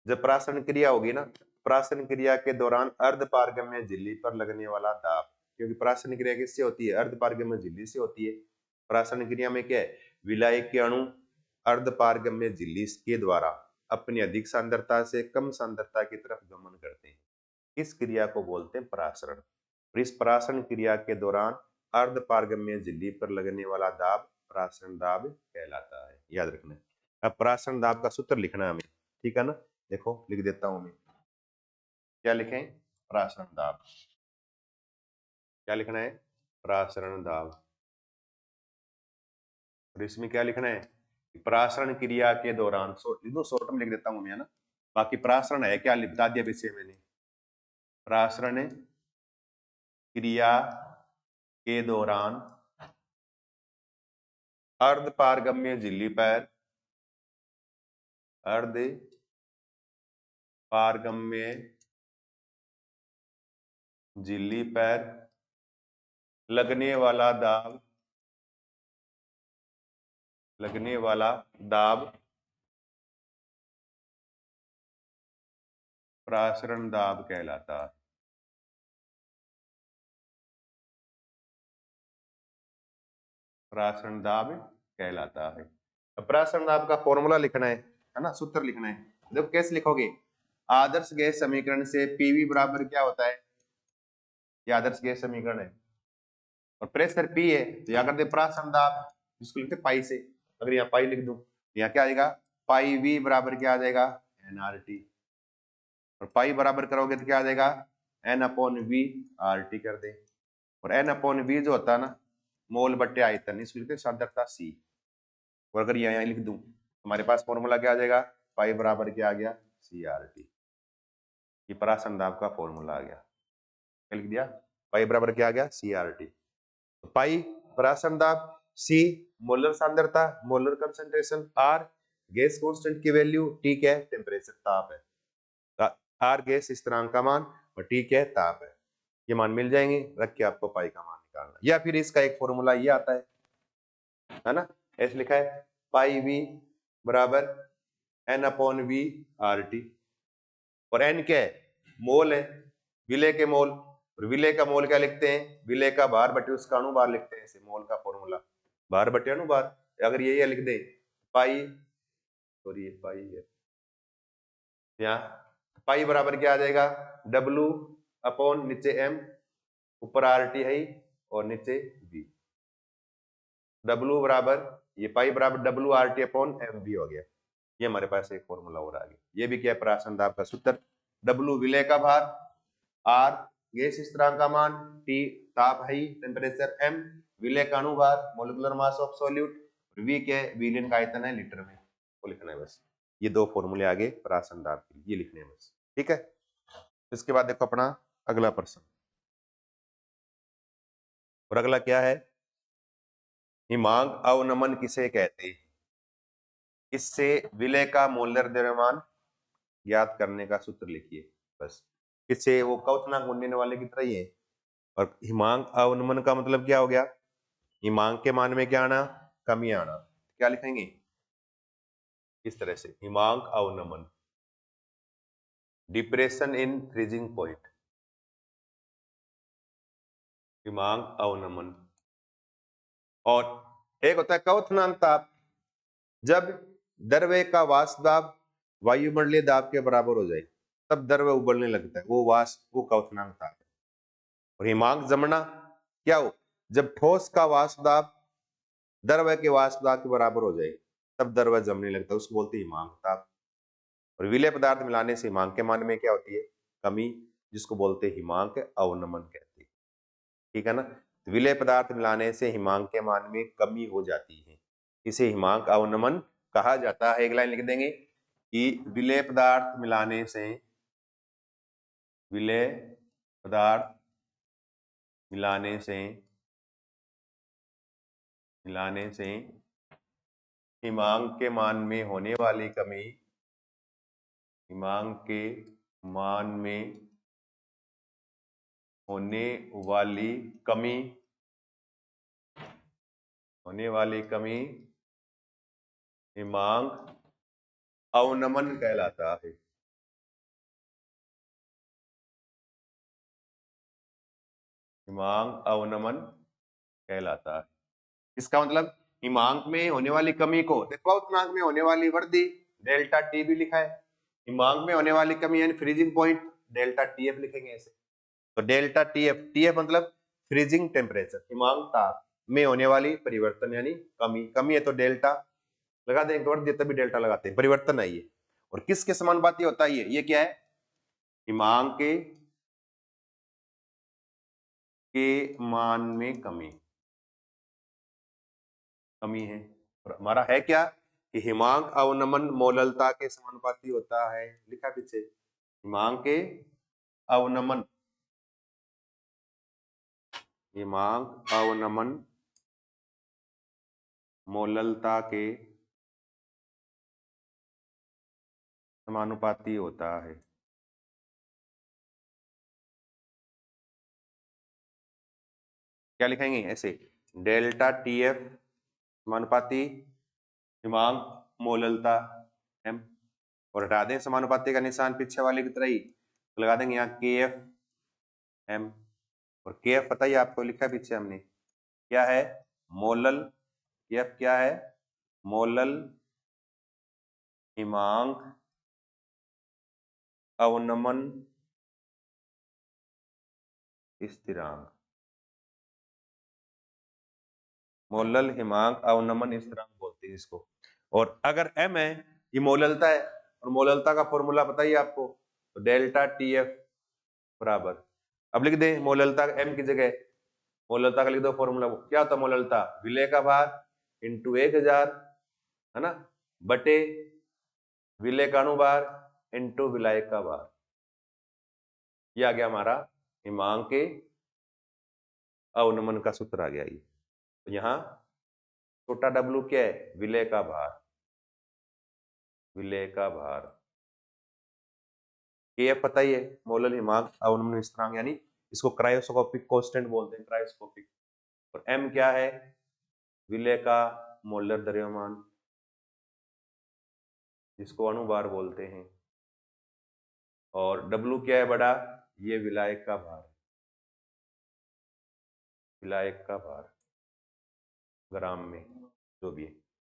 जब प्रासरण क्रिया होगी ना, प्रासरण क्रिया के दौरान अर्ध पारगम्य झिल्ली पर लगने वाला दाब, क्योंकि प्रासरण क्रिया किससे होती है? अर्ध पारगम्य झिल्ली से होती है। प्रासरण क्रिया में क्या है? विलायक के अणु अर्ध पारगम्य झिल्ली के द्वारा अपनी अधिक सांद्रता से कम सांद्रता की तरफ गमन करते हैं। इस क्रिया को बोलते हैं प्रासरण। और इस प्रासरण क्रिया के दौरान अर्ध पारगम्य झिल्ली पर लगने वाला दाब प्रासरण दाब कहलाता है। याद रखना। अब प्रासरण दाब का सूत्र लिखना है हमें, ठीक है ना? देखो लिख देता हूं मैं। क्या लिखें? प्रासरण दाब। क्या लिखना है? प्रासरण दाब। और इसमें क्या लिखना है? प्रासरण क्रिया के दौरान, शॉर्ट में लिख देता हूं मैं, है ना? बाकी प्रासरण है क्या बता दिया पीछे मैंने। प्रासरण क्रिया के दौरान अर्ध पारगम्य झिल्ली पर अर्ध पारगम्य झिल्ली पर लगने वाला दाब प्रासरण दाब कहलाता है। प्रासरण दाब कहलाता है। अब प्रासरण दाब का फॉर्मूला लिखना है ना? सूत्र लिखना है। देखो कैसे लिखोगे? आदर्श गैस समीकरण से पीवी बराबर क्या होता है? ये आदर्श गैस समीकरण है और प्रेशर पी है, तो यहाँ कर दे प्रासरण दाब, जिसको लिखते पाई से। अगर यहाँ पाई लिख दूं, यहाँ क्या आएगा? पाई वी बराबर क्या आ जाएगा? एनआरटी। और पाई बराबर करोगे तो क्या आ जाएगा? N upon V R T कर दे। और एन अपॉन वी जो होता है ना, मोल बट्टे आयतन, इसको लिखते सांद्रता सी। और अगर यहाँ लिख दूं, हमारे पास फॉर्मूला क्या आ जाएगा? पाई बराबर क्या आ गया? C R T. ये प्रासरण दाब का फॉर्मूला आ गया। क्या लिख दिया? पाई बराबर क्या आ गया? C R T. पाई प्रासरण दाब, सी मोलर सांद्रता, molar concentration, R gas constant की वैल्यू, टी क्या है? टेम्परेचर, ताप है। आर गैस स्थिरांक का मान और टी क्या है? ताप है। ये मान मिल जाएंगे, रख के आपको पाई का मान निकालना। या फिर इसका एक फॉर्मूला ये आता है ना? ऐसे लिखा है पाई वी बराबर N upon V R T. और एन क्या है? मोल है, विलय के मोल। और विलय का मोल क्या लिखते हैं? विलय का भार बटे उसका अणुभार लिखते हैं। इसे मोल का फॉर्मूला भार बटे अणुभार। अगर ये लिख दे पाई, सॉरी ये पाई है, यहाँ पाई बराबर क्या आ जाएगा? डब्लू अपॉन नीचे एम, ऊपर आर टी है और नीचे वी। डब्लू बराबर, ये पाई बराबर W R T upon M V हो गया। ये हमारे पास एक फॉर्मूला और आ गया। ये भी क्या है? प्रासरण दाब का सूत्र। डब्लू विलय का भार, आर गैस स्थिरांक का मान, टी ताप है, टेम्परेचर, एम विलय का अणुभार, molecular mass of solute, V क्या है? विलयन का आयतन है लीटर में। वो लिखना है बस। ये दो फॉर्मूले आगे प्रासरण दाब के लिए, ये लिखने हैं बस, ठीक है? इसके बाद देखो अपना अगला प्रश्न। और अगला क्या है? हिमांक अवनमन किसे कहते हैं? इससे विलय का मोलर द्रव्यमान ज्ञात करने का सूत्र लिखिए बस। इससे वो क्वथनांक गुणने वाले की तरह ही है। और हिमांक अवनमन का मतलब क्या हो गया? हिमांक के मान में क्या आना? कमी आना। क्या लिखेंगे इस तरह से? हिमांक अवनमन, डिप्रेशन इन फ्रीजिंग पॉइंट। हिमांक अवनमन। और एक होता है क्वथनांक ताप, जब द्रव्य का वाष्प दाब वायुमंडलीय दाब के बराबर हो जाए तब द्रव्य उबलने लगता है, वो वाष्प, वो क्वथनांक ताप है। और हिमांक जमना क्या हो? जब ठोस का वाष्प दाब द्रव्य के वाष्प दाब के बराबर हो जाए तब द्रव्य जमने लगता है, उसको बोलते हैं हिमांक ताप। और विलय पदार्थ मिलाने से हिमांक के मान में क्या होती है? कमी, जिसको बोलते हैं हिमांक अवनमन कहते हैं, ठीक है ना? विलय पदार्थ मिलाने से हिमांक के मान में कमी हो जाती है, इसे हिमांक अवनमन कहा जाता है। एक लाइन लिख देंगे कि विलय पदार्थ मिलाने से, विलय पदार्थ मिलाने से हिमांक के मान में होने वाली कमी, हिमांक के मान में होने वाली कमी, हिमांक अवनमन कहलाता है। हिमांक अवनमन कहलाता है। इसका मतलब हिमांक में होने वाली कमी को, देखो हिमांक में होने वाली वृद्धि डेल्टा टी भी लिखा है, हिमांक में होने वाली कमी यानी फ्रीजिंग पॉइंट डेल्टा टीएफ लिखेंगे ऐसे। तो डेल्टा टीएफ, टीएफ मतलब फ्रीजिंग टेम्परेचर, हिमांक ताप में होने वाली परिवर्तन यानी कमी, कमी है तो डेल्टा लगा दें, वृद्धि तभी डेल्टा लगाते हैं, परिवर्तन है ये। और किसके समानुपाती होता है ये क्या है, हिमांक के मान में कमी, कमी है। और हमारा है क्या कि हिमांक अवनमन मोललता के समानुपाती होता है, लिखा पीछे, हिमांक के अवनमन, हिमांक अवनमन मोललता के समानुपाती होता है। क्या लिखेंगे ऐसे, डेल्टा टीएफ समानुपाती हिमांक मोललता एम, और हटा दें समानुपाती का निशान पीछे वाले की तरह ही, तो लगा देंगे यहाँ के एफ एम, और के एफ पता ही आपको, लिखा पीछे हमने, क्या है मोलल, के एफ क्या है मोलल हिमांक अवनमन स्थिरांक, मोलल हिमांक अवनमन स्थिरांक बोलते हैं इसको। और अगर m है, ये मोललता है, और मोललता का फॉर्मूला पता ही आपको, तो डेल्टा टी एफ बराबर, अब लिख दें मोललता m की जगह, मोललता का लिख दो फॉर्मूला, क्या होता है मोललता, विलय का भार इंटू 1000 है ना, बटे विलय का अनुभार इंटू विलायक का भार, ये आ गया हमारा हिमांक के अवनमन का सूत्र आ गया ये। तो यहाँ छोटा w क्या है, विलय का भार, विलय का भार, के पता ही है मोलल हिमांक अवनमन स्थिरांक, यानी इसको क्रायोस्कोपिक कांस्टेंट बोलते हैं, क्रायोस्कोपिक। और m क्या है, विलय का मोलर द्रव्यमान, जिसको अणुभार बोलते हैं। और w क्या है बड़ा, ये विलायक का भार, विलायक का भार ग्राम में जो भी है।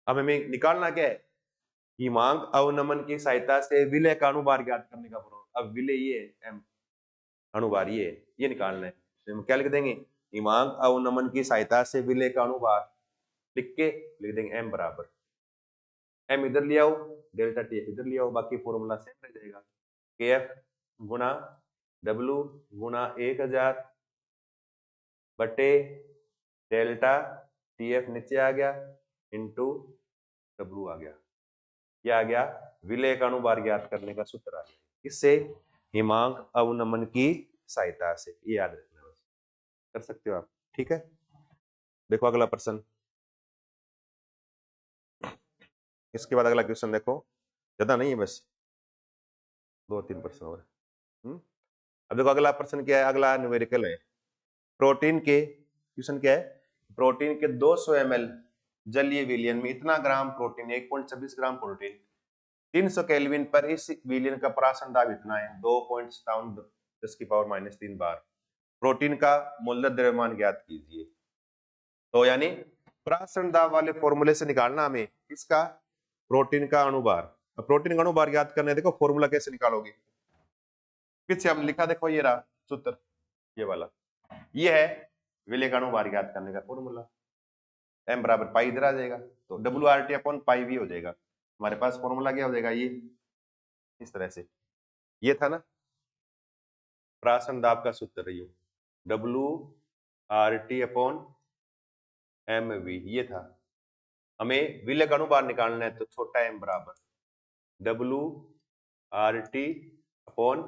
अब हमें निकालना क्या है, हिमांक अवनमन की सहायता से विलय का अणुभार ज्ञात करने का प्रयोग। अब विलय ये है m, अणुभार ये निकालना है, तो हम क्या लिख देंगे, हिमांक अवनमन की सहायता से विलय का अणुभार लिख के लिख देंगे m बराबर, m इधर ले आओ, डेल्टा टी इधर ले आओ, बाकी फॉर्मूला सेम रह जाएगा, के एफ गुना W गुना 1000 बटे डेल्टा टी एफ नीचे आ गया इंटू W आ गया, ये आ गया विलय का अणुभार ज्ञात करने का सूत्र आ गया, इससे हिमांक अवनमन की सहायता से, ये याद रखना, बस कर सकते हो आप, ठीक है। देखो अगला प्रश्न, इसके बाद अगला क्वेश्चन देखो, ज्यादा नहीं है बस 2-3 प्रश्न और। अब देखो अगला प्रश्न क्या है, अगला न्यूमेरिकल है, प्रोटीन के, क्वेश्चन क्या है, प्रोटीन के 200 ml जलीय विलयन में इतना gram protein, 1.26 gram protein, 300 kelvin पर इस विलयन का परासन दाब इतना है 2.57 10⁻³ बार, प्रोटीन का मोलर द्रव्यमान ज्ञात कीजिए। तो यानी परासन दाब वाले फॉर्मूले से निकालना हमें इसका प्रोटीन का अणुभार। प्रोटीन का अणुभार ज्ञात करने, देखो फॉर्मूला कैसे निकालोगे, पीछे हम लिखा, देखो ये रहा सूत्र, ये वाला, ये है विलय का अणुभार ज्ञात करने का फॉर्मूला, m बराबर पाई इधर आ जाएगा, तो WRT अपॉन पाई भी हो जाएगा, हमारे पास फॉर्मूला क्या हो जाएगा, ये इस तरह से, ये था ना प्रासन दाब का सूत्र, ये WRT अपॉन mv, ये था। हमें विलय का अणुभार निकालना है, तो छोटा m बराबर WRT अपॉन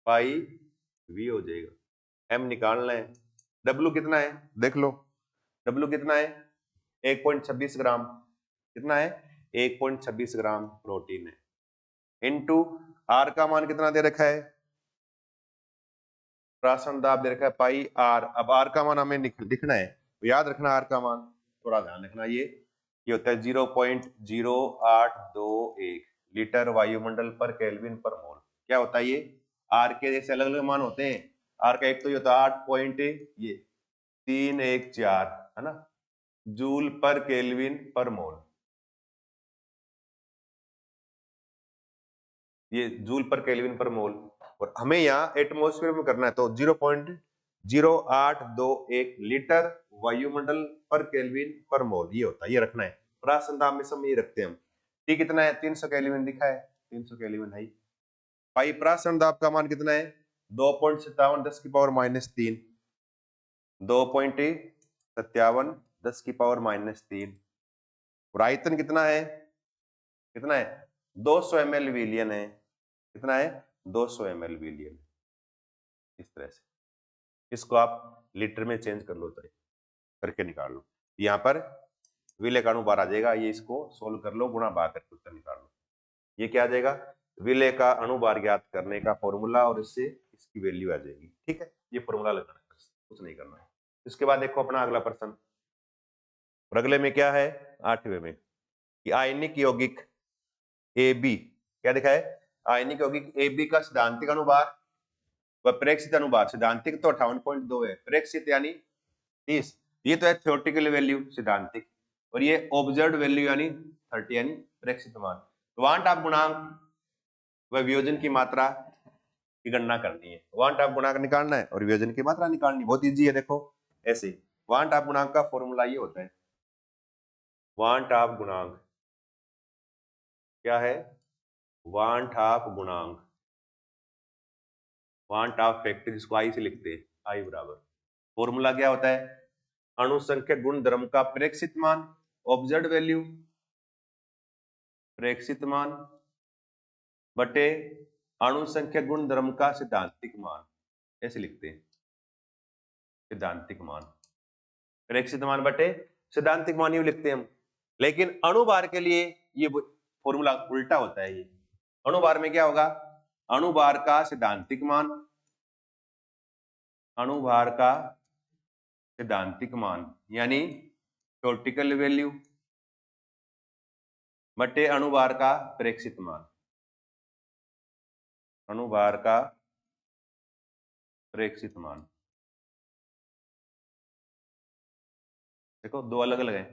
पाई v हो जाएगा, m निकालना है, W कितना है देख लो, W कितना है 1.26 ग्राम, कितना है 1.26 ग्राम प्रोटीन है, इनटू R का मान कितना दे रखा है, प्रासन दाब दे रखा है पाई R, अब R का मान हमें लिखना है, तो याद रखना R का मान, थोड़ा ध्यान रखना, ये होता है 0.0821 लीटर वायुमंडल पर केल्विन पर मोल। क्या होता है ये? आर के जैसे अलग अलग मान होते हैं। आर का एक तो ये होता है 8.314 है ना, जूल पर केल्विन पर मोल। ये जूल पर केल्विन पर मोल, और हमें यहाँ एटमॉस्फेयर में करना है तो 0.0821 लीटर वायुमंडल पर केल्विन पर मोल ये होता है, ये रखना है। प्राशन दाब में सब ये रखते हैं हम। टी कितना है? 300 केल्विन लिखा है, 300 केल्विन है। भाई प्राशन दाब का मान कितना है? 2.57 10 की पावर -3, 2.57 10 की पावर -3। और आयतन कितना है? कितना है? 200 ml विलियन है। कितना है? 200 ml विलियन। इस तरह से इसको आप लीटर में चेंज कर लो, तो करके निकाल लो। यहाँ पर विले का अणुभार आ जाएगा, ये इसको सोल्व कर लो, गुणा भाग करके उत्तर निकाल लो। ये क्या आ जाएगा? विले का अणुभार ज्ञात करने का फॉर्मूला, और इससे इसकी वैल्यू आ जाएगी। ठीक है, ये फॉर्मूला लगाना है, कुछ नहीं करना है। इसके बाद देखो अपना अगला प्रश्न, और अगले में क्या है? 8वें में कि आयनिक यौगिक AB, क्या दिखा है? आयनिक यौगिक AB का सिद्धांतिक अनुभार व प्रेक्षित अनुभार, सिद्धांतिक तो 58.2 है, प्रेक्षित यानी 30। ये तो है थ्योरेटिकल वैल्यू सिद्धांतिक, और ये ऑब्जर्व्ड वैल्यू यानी 30 यानी प्रेक्षित मान। तो वांट ऑफ गुणांक व वियोजन की मात्रा की गणना करनी है। वांट ऑफ गुणांक निकालना है और वियोजन की मात्रा निकालनी है, बहुत इजी है। देखो ऐसे वांट ऑफ गुणांक का फॉर्मूला ये होता है, वांट ऑफ गुणांक क्या है? वांट ऑफ गुणांक, वांट ऑफ फैक्टर, जिसको आई से लिखते हैं, आई बराबर फॉर्मूला क्या होता है? अणुसंख्यक गुण धर्म का प्रेक्षित मान, ऑब्जर्व्ड वैल्यू, प्रेक्षित मान बटे अणुसंख्यक गुण धर्म का सिद्धांतिक मान, ऐसे लिखते हैं। सिद्धांतिक मान, प्रेक्षित मान बटे सिद्धांतिक मान, यूं लिखते हैं हम। लेकिन अणुभार के लिए ये फॉर्मूला उल्टा होता है। ये अणुभार में क्या होगा? अणुभार का सिद्धांतिक मान, अणुभार का सिद्धांतिक मान यानी थ्योरेटिकल वैल्यू बटे अणुभार का प्रेक्षित मान, अणुभार का प्रेक्षित मान। देखो दो अलग अलग है,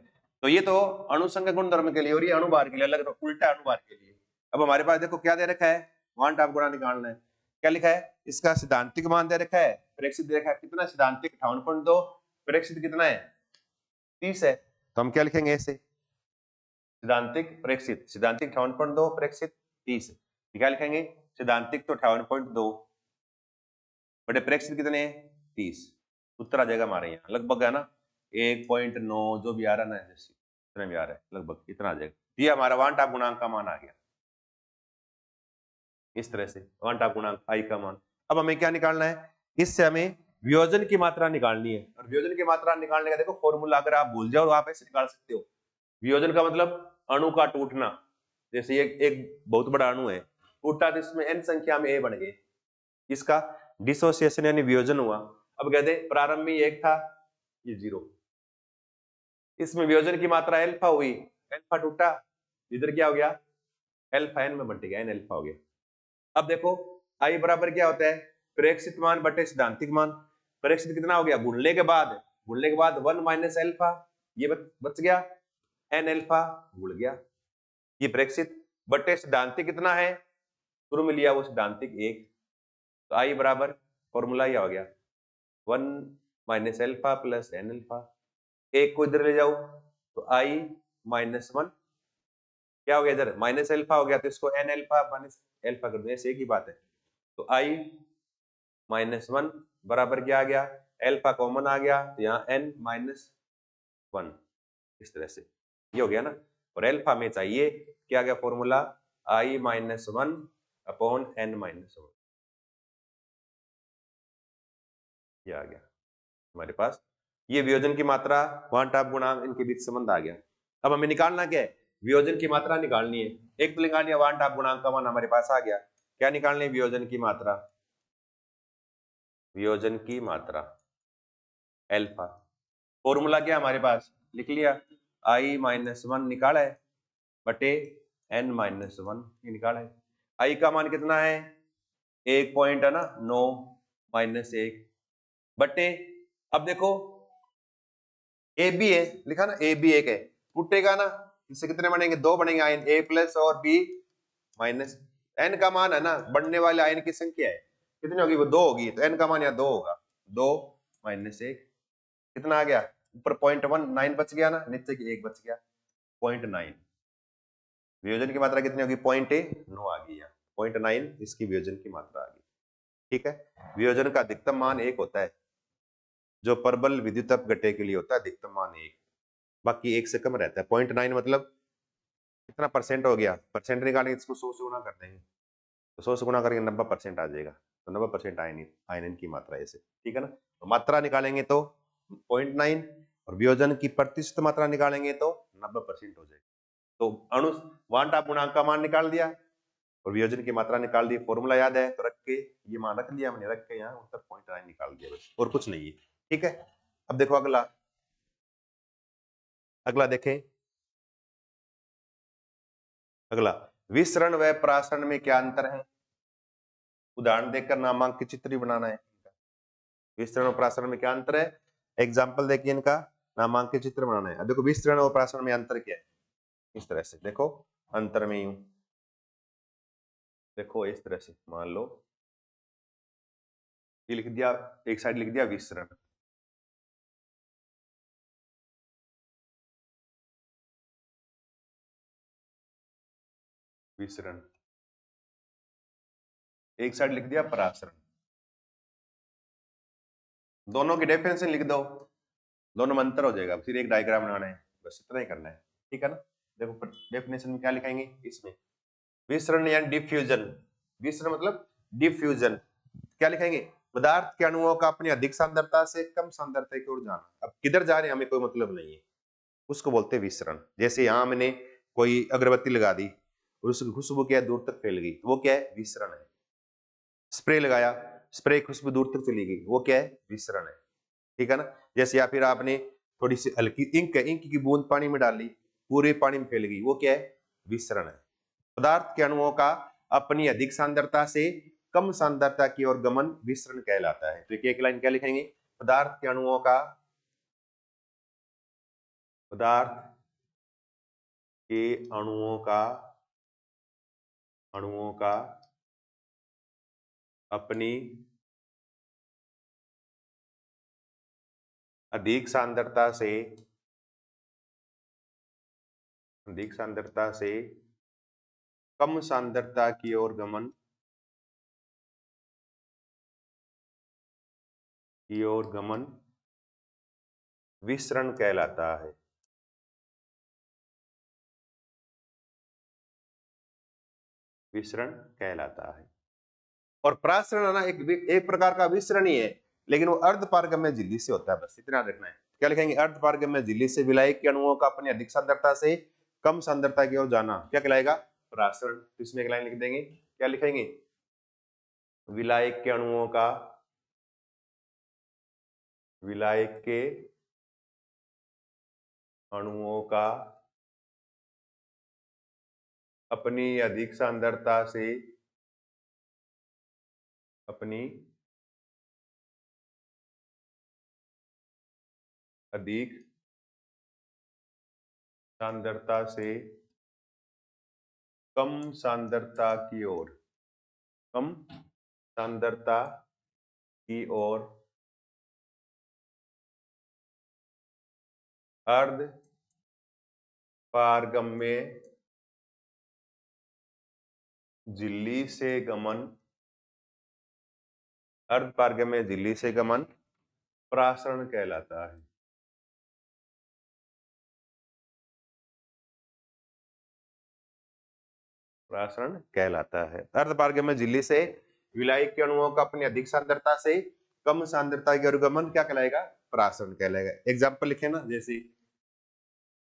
तो ये तो अणुसंख्यक गुणधर्म के लिए और ये अणुभार के लिए अलग, उल्टा अणुभार के लिए। अब हमारे पास देखो क्या दे रखा है? वांट ऑफ गुणा निकालना है। क्या लिखा है? इसका सिद्धांतिक मान दे रखा है, प्रेक्षित दे रखा है। कितना सिद्धांतिक? 58.2, प्रेक्षित कितना है? 30 है। तो हम क्या लिखेंगे ऐसे? सिद्धांतिक प्रेक्षित, सिद्धांतिक 58.2, प्रेक्षित 30। क्या लिखेंगे? सिद्धांतिक तो 58.2 बटे प्रेक्षित कितने? 30। उत्तर आ जाएगा हमारे यहाँ लगभग, है ना, 1.9 जो भी आ रहा है ना, जैसे इतना भी आ रहा है, लगभग इतना आ जाएगा। ये हमारा वांट ऑफ गुणांक का मान आ गया। इस तरह से वांट ऑफ गुणांक आई का मान। अब हमें क्या निकालना है? इससे हमें वियोजन की मात्रा निकालनी है, और वियोजन की मात्रा निकालने का देखो फॉर्मूला अगर आप भूल जाओ तो आप ऐसे निकाल सकते हो। वियोजन का मतलब अणु का टूटना। जैसे एक बहुत बड़ा अणु है, टूटा तो इसमें n संख्या में a बन गए, इसका डिसोसिएशन यानी वियोजन हुआ। अब कहते प्रारंभ में 1 था, ये 0, इसमें वियोजन की मात्रा अल्फा हुई, अल्फा टूटा, इधर क्या हो गया? अल्फा n में बंट गया, n अल्फा हो गया। अब देखो आई बराबर क्या होता है? प्रेक्षित मान बटे सिद्धांतिक मान। प्रेक्षित कितना हो गया? गुणने के बाद 1 माइनस अल्फा, ये बच गया, n अल्फा गुण गया, ये प्रेक्षित बटे सिद्धांतिक कितना है? शुरू में लिया वो सिद्धांतिक 1, तो आई बराबर फॉर्मूला यह हो गया 1 minus alpha plus n alpha. एक को इधर ले जाओ तो आई माइनस 1, क्या हो गया? इधर माइनस अल्फा हो गया, तो इसको n अल्फा माइनस अल्फा कर दो, ऐसे एक ही बात है। तो आई माइनस 1 बराबर क्या आ गया? अल्फा कॉमन आ गया, तो यहाँ n माइनस 1, इस तरह से ये हो गया ना। और अल्फा में चाहिए क्या आ गया फॉर्मूला? आई माइनस 1 अपॉन n माइनस 1, ये आ गया हमारे पास। ये वियोजन की मात्रा, वांट ऑफ गुणांक, इनके बीच संबंध आ गया। अब हमें निकालना क्या है? वियोजन की मात्रा निकालनी है। एक तो निकालनी है वांट ऑफ गुणांक का मान हमारे पास आ गया, क्या निकालनी है? वियोजन की मात्रा, वियोजन की मात्रा अल्फा। फॉर्मूला क्या हमारे पास लिख लिया, आई माइनस 1 निकाला है बटे n-1 ये निकाला है। आई का मान कितना है 1 पॉइंट है ना 9 -1 बटे, अब देखो ए बी है लिखा ना, ए बी 1 है, टूटेगा ना, इससे कितने बनेंगे 2 बनेंगे आयन, ए प्लस और बी माइनस। एन का मान है ना बढ़ने वाले आयन की संख्या है, कितनी होगी वो 2 होगी, तो एन का मान यहाँ 2 होगा, 2 -1 कितना आ गया ऊपर 0.19 बच गया ना, नीचे की 1 बच गया 0.9। वियोजन की मात्रा कितनी होगी 0.9 आ गई यहाँ, 0.9 इसकी वियोजन की मात्रा आ गई। ठीक है, वियोजन का अधिकतम मान 1 होता है, जो परबल विद्युत घटे के लिए होता है अधिकतम मान 1, बाकी 1 से कम रहता है। 0.9 मतलब कितना परसेंट हो गया, परसेंट निकालेंगे इसको 100 से गुना कर देंगे, तो 100 से गुना करेंगे 90% आ जाएगा, तो 90% आयनन की मात्रा ऐसे। ठीक है ना, तो मात्रा निकालेंगे तो 0.9 और वियोजन की प्रतिशत मात्रा निकालेंगे तो 90% हो जाएगी। तो अणु वांटा गुणांक का मान निकाल दिया और वियोजन की मात्रा निकाल दी, फॉर्मूला याद है तो रख के ये मान रख लिया हमने, रख के यहाँ उत्तर 0.9 निकाल दिया बस, और कुछ नहीं है। ठीक है, अब देखो अगला, अगला देखें, अगला विसरण व प्रासरण में क्या अंतर है, उदाहरण देखकर नामांकित चित्र बनाना है। विसरण और प्रासरण में क्या अंतर है, एग्जाम्पल देखिए इनका, नामांकित चित्र बनाना है। अब देखो विसरण और प्रासरण में अंतर क्या है, इस तरह से देखो, अंतर में यूं देखो, इस तरह से मान लो ये लिख दिया, एक साइड लिख दिया विसरण, विसरण, एक साइड लिख दिया परासरण, दोनों की डेफिनेशन लिख दो, दोनों में अंतर हो जाएगा, फिर एक डायग्राम बनाना है, बस इतना ही करना है। ठीक है ना, देखो डेफिनेशन में क्या लिखेंगे, इसमें विसरण या डिफ्यूजन, विसरण मतलब डिफ्यूजन, क्या लिखेंगे, पदार्थ के अणुओं का अपनी अधिक सांद्रता से कम सांद्रता की ओर जाना। अब किधर जा रहे हैं हमें कोई मतलब नहीं है, उसको बोलते हैं विसरण। जैसे यहां मैंने कोई अगरबत्ती लगा दी और उसकी खुशबू क्या है दूर तक फैल गई, वो क्या है विसरण है। स्प्रे लगाया, स्प्रे खुशबू दूर तक चली गई, वो क्या है विसरण है। ठीक है ना, जैसे या फिर आपने थोड़ी सी हल्की इंक है, इंक की बूंद पानी में डाली, पूरे पानी में फैल गई, वो क्या है विसरण है। पदार्थ के अणुओं का अपनी अधिक सांद्रता से कम सांद्रता की ओर गमन विसरण कहलाता है। तो एक लाइन क्या लिखेंगे, पदार्थ के अणुओं का, पदार्थ के अणुओं का अपनी अधिक सांद्रता से कम सांद्रता की ओर गमन विसरण कहलाता है। विसरण कहलाता है। और प्रासरण है ना एक प्रकार का विसरण ही है, लेकिन वो अर्धपारगम्य झिल्ली से होता है, बस इतना रखना है। क्या लिखेंगे, अर्धपारगम्य झिल्ली से विलायक के अणुओं का अपनी अधिक सांद्रता से कम सांद्रता की ओर जाना क्या कहलाएगा, प्रासरण। तो इसमें एक लाइन लिख देंगे, क्या लिखेंगे, विलायक के अणुओं का, विलायक के अणुओं का अपनी अधिक सांद्रता से अपनी अधिक सांद्रता से कम सांद्रता की ओर, कम सांद्रता की ओर अर्ध पारगम्य झिल्ली से गमन, अर्ध पारगम्य झिल्ली से गमन प्रासरण कहलाता है। प्रासरण कहलाता है। अर्ध पारगम्य झिल्ली से विलायक के अणुओं का अपनी अधिक सांद्रता से कम सांद्रता के अनुगमन क्या कहलाएगा, प्रासरण कहलाएगा। एग्जाम्पल लिखे ना, जैसे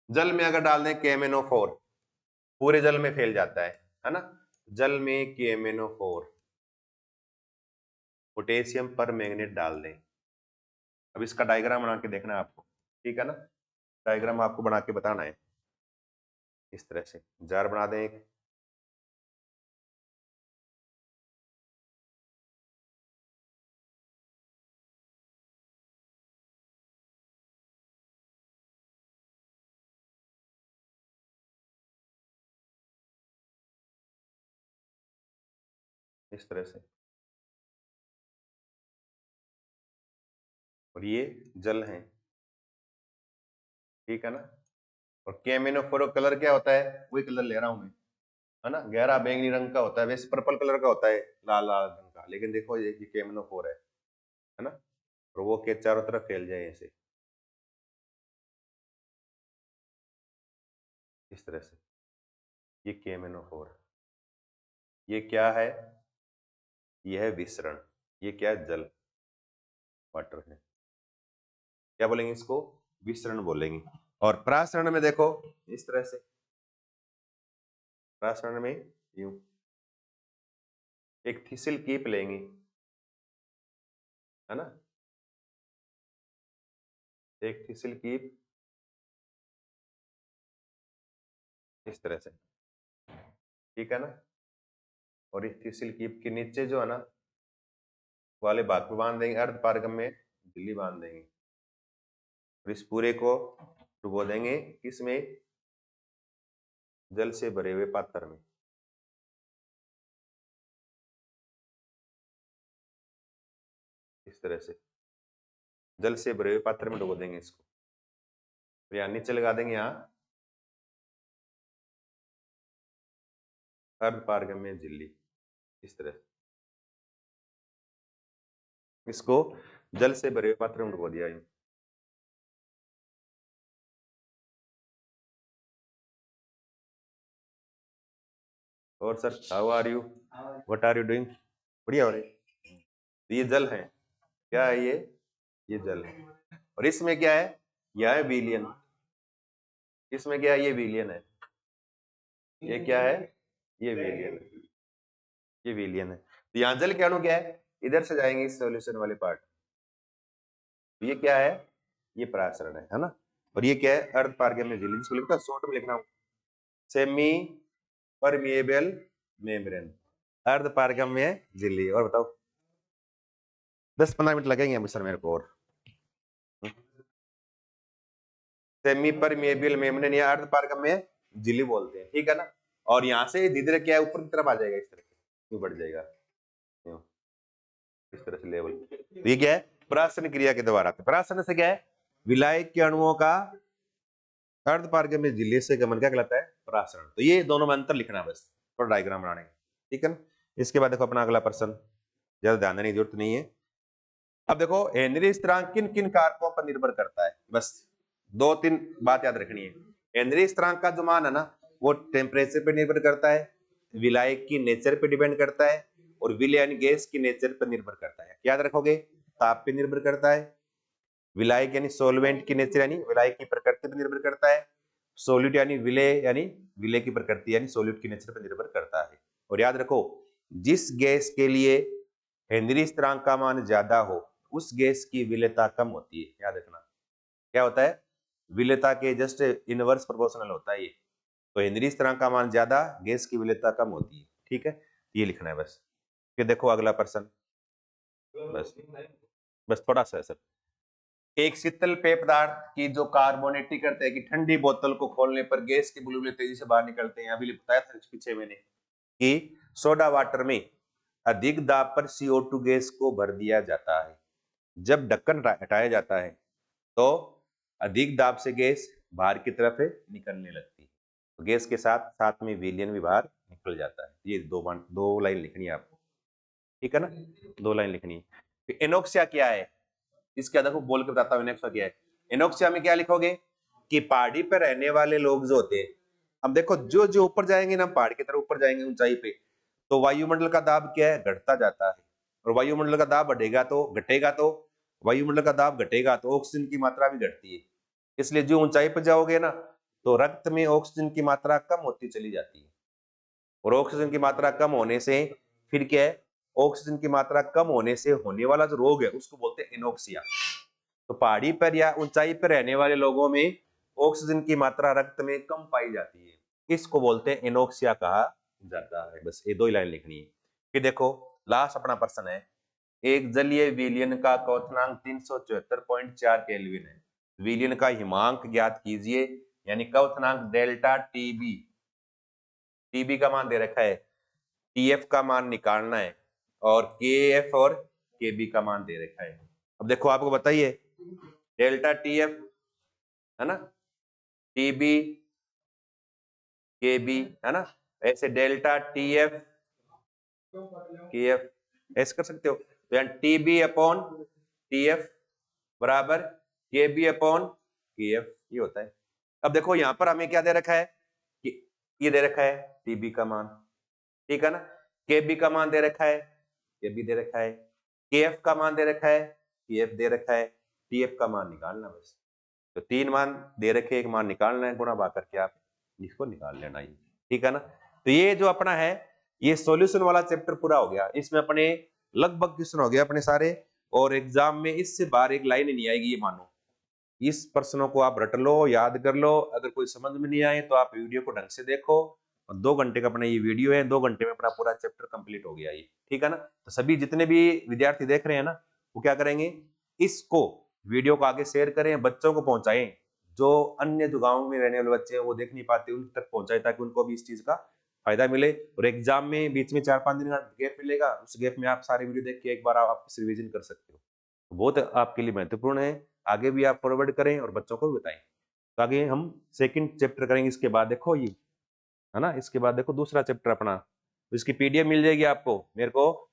जल में अगर डाल दें KMnO4 पूरे जल में फैल जाता है ना, जल में KMnO4 पोटेशियम पर मैंगनेट डाल दें। अब इसका डायग्राम बना के देखना है आपको, ठीक है ना, डायग्राम आपको बना के बताना है। इस तरह से जार बना दें, इस तरह से, और ये जल है, ठीक है ना। और KMnO4 कलर क्या होता है, वही कलर ले रहा हूं मैं, है ना, गहरा बैंगनी रंग का होता है, वैसे पर्पल कलर का होता है, लाल लाल रंग का, लेकिन देखो ये KMnO4 है ना, और वो के चारों तरफ फैल जाए ऐसे, इस तरह से, ये KMnO4, ये क्या है, ये है विसरण, ये क्या है, जल, वाटर है, क्या बोलेंगे इसको, विसरण बोलेंगे। और प्रासरण में देखो इस तरह से, प्रासरण में यूं एक थिसिल कीप लेंगे, है ना, एक थिसिल कीप इस तरह से, ठीक है ना, और इस थिसिल कीप के नीचे जो है ना वाले भाग को बांध देंगे अर्ध पारगम में झिल्ली बांध देंगे, और इस पूरे को डुबो देंगे किसमें, जल से भरे हुए पात्र में, इस तरह से जल से भरे हुए पात्र में डुबो देंगे इसको, तो यहाँ नीचे लगा देंगे, यहाँ अर्ध पारगम में झिल्ली, इस तरह से इसको जल से भरे हुए पात्र में डुबो दिया। और sir how are you, what are you doing, बढ़िया हो रही, तो ये जल है, क्या है ये जल है, और इसमें क्या है, यह है विलियन, इसमें क्या है, ये विलियन है, ये क्या है, ये विलियन है, ये विलियन है, तो यहाँ जल के अणु क्या है, इधर से जाएंगे इस सॉल्यूशन वाले पार्ट, तो ये क्या है, ये परासरण है ना, और ये क्या है, अर्ध पारगम्य झिल्ली, जिसको लिखता है शॉर्ट में लिख रहा हूं, सेमी परमिएबल मेम्ब्रेन, अर्ध पारगम्य झिल्ली। और बताओ 10-15 मिनट लगेंगे अभी सर मेरे को, और सेमी परमिएबल मेम्ब्रेन या अर्ध पारगम्य झिल्ली बोलते हैं, ठीक है ना, और यहाँ से धीरे धीरे क्या है, ऊपर की तरफ आ जाएगा, इस तरह से बढ़ जाएगा इस तरह से लेवल, तो ये क्या है, परासरण क्रिया के द्वारा, परासरण से क्या है, विलायक के अणुओं का अर्ध पारगम्य झिल्ली से गमन क्या कहलाता है, परासरण। तो ये दोनों में अंतर लिखना है बस, थोड़ा डायग्राम बनाने, ठीक है ना। इसके बाद देखो अपना अगला प्रश्न, ज्यादा ध्यान देने की जरूरत नहीं है। अब देखो हेनरी स्थिरांक किन किन कारकों पर निर्भर करता है, बस 2-3 बात याद रखनी है। हेनरी स्थिरांक का जो मान है ना, वो टेम्परेचर पे निर्भर करता है, विलायक की नेचर पे डिपेंड करता है, और विलय यानी गैस की नेचर पर निर्भर करता है, याद रखोगे, ताप पे निर्भर करता है, विलायक यानी सोलवेंट की नेचर यानी विलायक की प्रकृति पर निर्भर करता है, सोल्यूट यानी विलय की प्रकृति यानी सोल्यूट की नेचर पर निर्भर करता है। और याद रखो, जिस गैस के लिए हेनरी स्थिरांक का मान ज्यादा हो उस गैस की विलेयता कम होती है, याद रखना, क्या होता है, विलेयता के जस्ट इनवर्स प्रोपोर्शनल होता है ये, तो हेनरी स्थिरांक का मान ज्यादा, गैस की विलेयता कम होती है, ठीक है, ये लिखना है बस। फिर देखो अगला प्रश्न, बस बस थोड़ा सा है सर, एक शीतल पेय पदार्थ की जो कार्बोनेटिक करते हैं कि ठंडी बोतल को खोलने पर गैस के बुलबुले तेजी से बाहर निकलते हैं, अभी बताया था पीछे मैंने कि सोडा वाटर में अधिक दाब पर CO2 गैस को भर दिया जाता है, जब ढक्कन हटाया जाता है तो अधिक दाब से गैस बाहर की तरफ निकलने लगती है, तो गैस के साथ साथ में विलयन भी बाहर निकल जाता है। ये दो लाइन लिखनी है आपको, ठीक है ना, 2 लाइन लिखनी है। एनोक्सिया क्या है, इसके देखो बोल के बताता हूँ, एनोक्सिया क्या है। एनोक्सिया में क्या लिखोगे कि पहाड़ी पर रहने वाले लोग जो होते हैं, अब देखो जो जो ऊपर जाएंगे ना, पहाड़ की तरफ ऊपर जाएंगे ऊंचाई पे, तो वायुमंडल का दाब क्या है, घटता जाता है, और वायुमंडल का दाब बढ़ेगा तो घटेगा, तो वायुमंडल का दाब घटेगा तो ऑक्सीजन की मात्रा भी घटती है, इसलिए जो ऊंचाई पर जाओगे ना तो रक्त में ऑक्सीजन की मात्रा कम होती चली जाती है, और ऑक्सीजन की मात्रा कम होने से फिर क्या है, ऑक्सीजन की मात्रा कम होने से होने वाला जो रोग है उसको बोलते हैं एनोक्सिया। तो पहाड़ी पर या ऊंचाई पर रहने वाले लोगों में ऑक्सीजन की मात्रा रक्त में कम पाई जाती है, इसको बोलते हैं एनोक्सिया कहा जाता है। बस ये 2 ही लाइन लिखनी है। फिर देखो लास्ट अपना प्रश्न है, एक जलीय विलयन का क्वथनांक 374.4 केल्विन है, विलयन का हिमांक ज्ञात कीजिए, यानी क्वथनांक डेल्टा टीबी, टीबी का मान दे रखा है, टीएफ का मान निकालना है, और के एफ और के बी का मान दे रखा है। अब देखो आपको बताइए डेल्टा टी एफ है ना, टी बी के बी है ना, ऐसे delta T F K F ऐसे कर सकते हो। तो यानी T B upon T F बराबर के बी अपॉन के एफ, ये होता है। अब देखो यहाँ पर हमें क्या दे रखा है कि ये दे रखा है टी बी का मान, ठीक है ना, के बी का मान दे रखा है, के बी दे रखा है, के एफ का मान दे रखा है, के एफ दे रखा है, टी एफ का मान निकालना बस। तो 3 मान दे रखे, एक मान निकालना है, गुणा भाग करके आप इसको निकाल लेना ही, ठीक है ना। तो ये जो अपना है ये सॉल्यूशन वाला चैप्टर पूरा हो गया। इसमें अपने लगभग क्वेश्चन हो गए अपने सारे, और एग्जाम में इससे बाहर एक लाइन नहीं आएगी, ये मानो। इस प्रश्नों को आप रट लो, याद कर लो। अगर कोई समझ में नहीं आए तो आप वीडियो को ढंग से देखो, और 2 घंटे का अपना ये वीडियो है, 2 घंटे में अपना पूरा चैप्टर कंप्लीट हो गया ये, ठीक है ना। तो सभी जितने भी विद्यार्थी देख रहे हैं ना, वो क्या करेंगे, इसको वीडियो को आगे शेयर करें, बच्चों को पहुंचाएं, जो अन्य जो गाँव में रहने वाले बच्चे हैं वो देख नहीं पाते उन तक पहुंचाए, ताकि उनको भी इस चीज का फायदा मिले। और एग्जाम में बीच में 4-5 दिन का गैप मिलेगा, उस गैप में आप सारे वीडियो देख के एक बार आप रिविजन कर सकते हो, बहुत आपके लिए महत्वपूर्ण है। आगे भी आप फॉरवर्ड करें और बच्चों को भी बताएं। तो आगे हम सेकंड चैप्टर करेंगे, इसके बाद देखो ये है ना, इसके बाद देखो दूसरा चैप्टर अपना, तो इसकी पीडीएफ मिल जाएगी आपको, मेरे को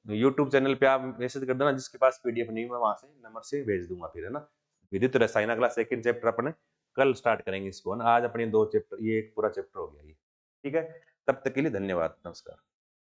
यूट्यूब चैनल पे आप मैसेज कर देना, जिसके पास पीडीएफ नहीं है मैं वहां से नंबर से भेज दूंगा फिर, है ना। विद्युत रसायन अगला सेकंड चैप्टर अपने कल स्टार्ट करेंगे इसको, है ना। आज अपने 2 चैप्टर, ये एक पूरा चैप्टर हो गया ये, ठीक है। तब तक के लिए धन्यवाद, नमस्कार।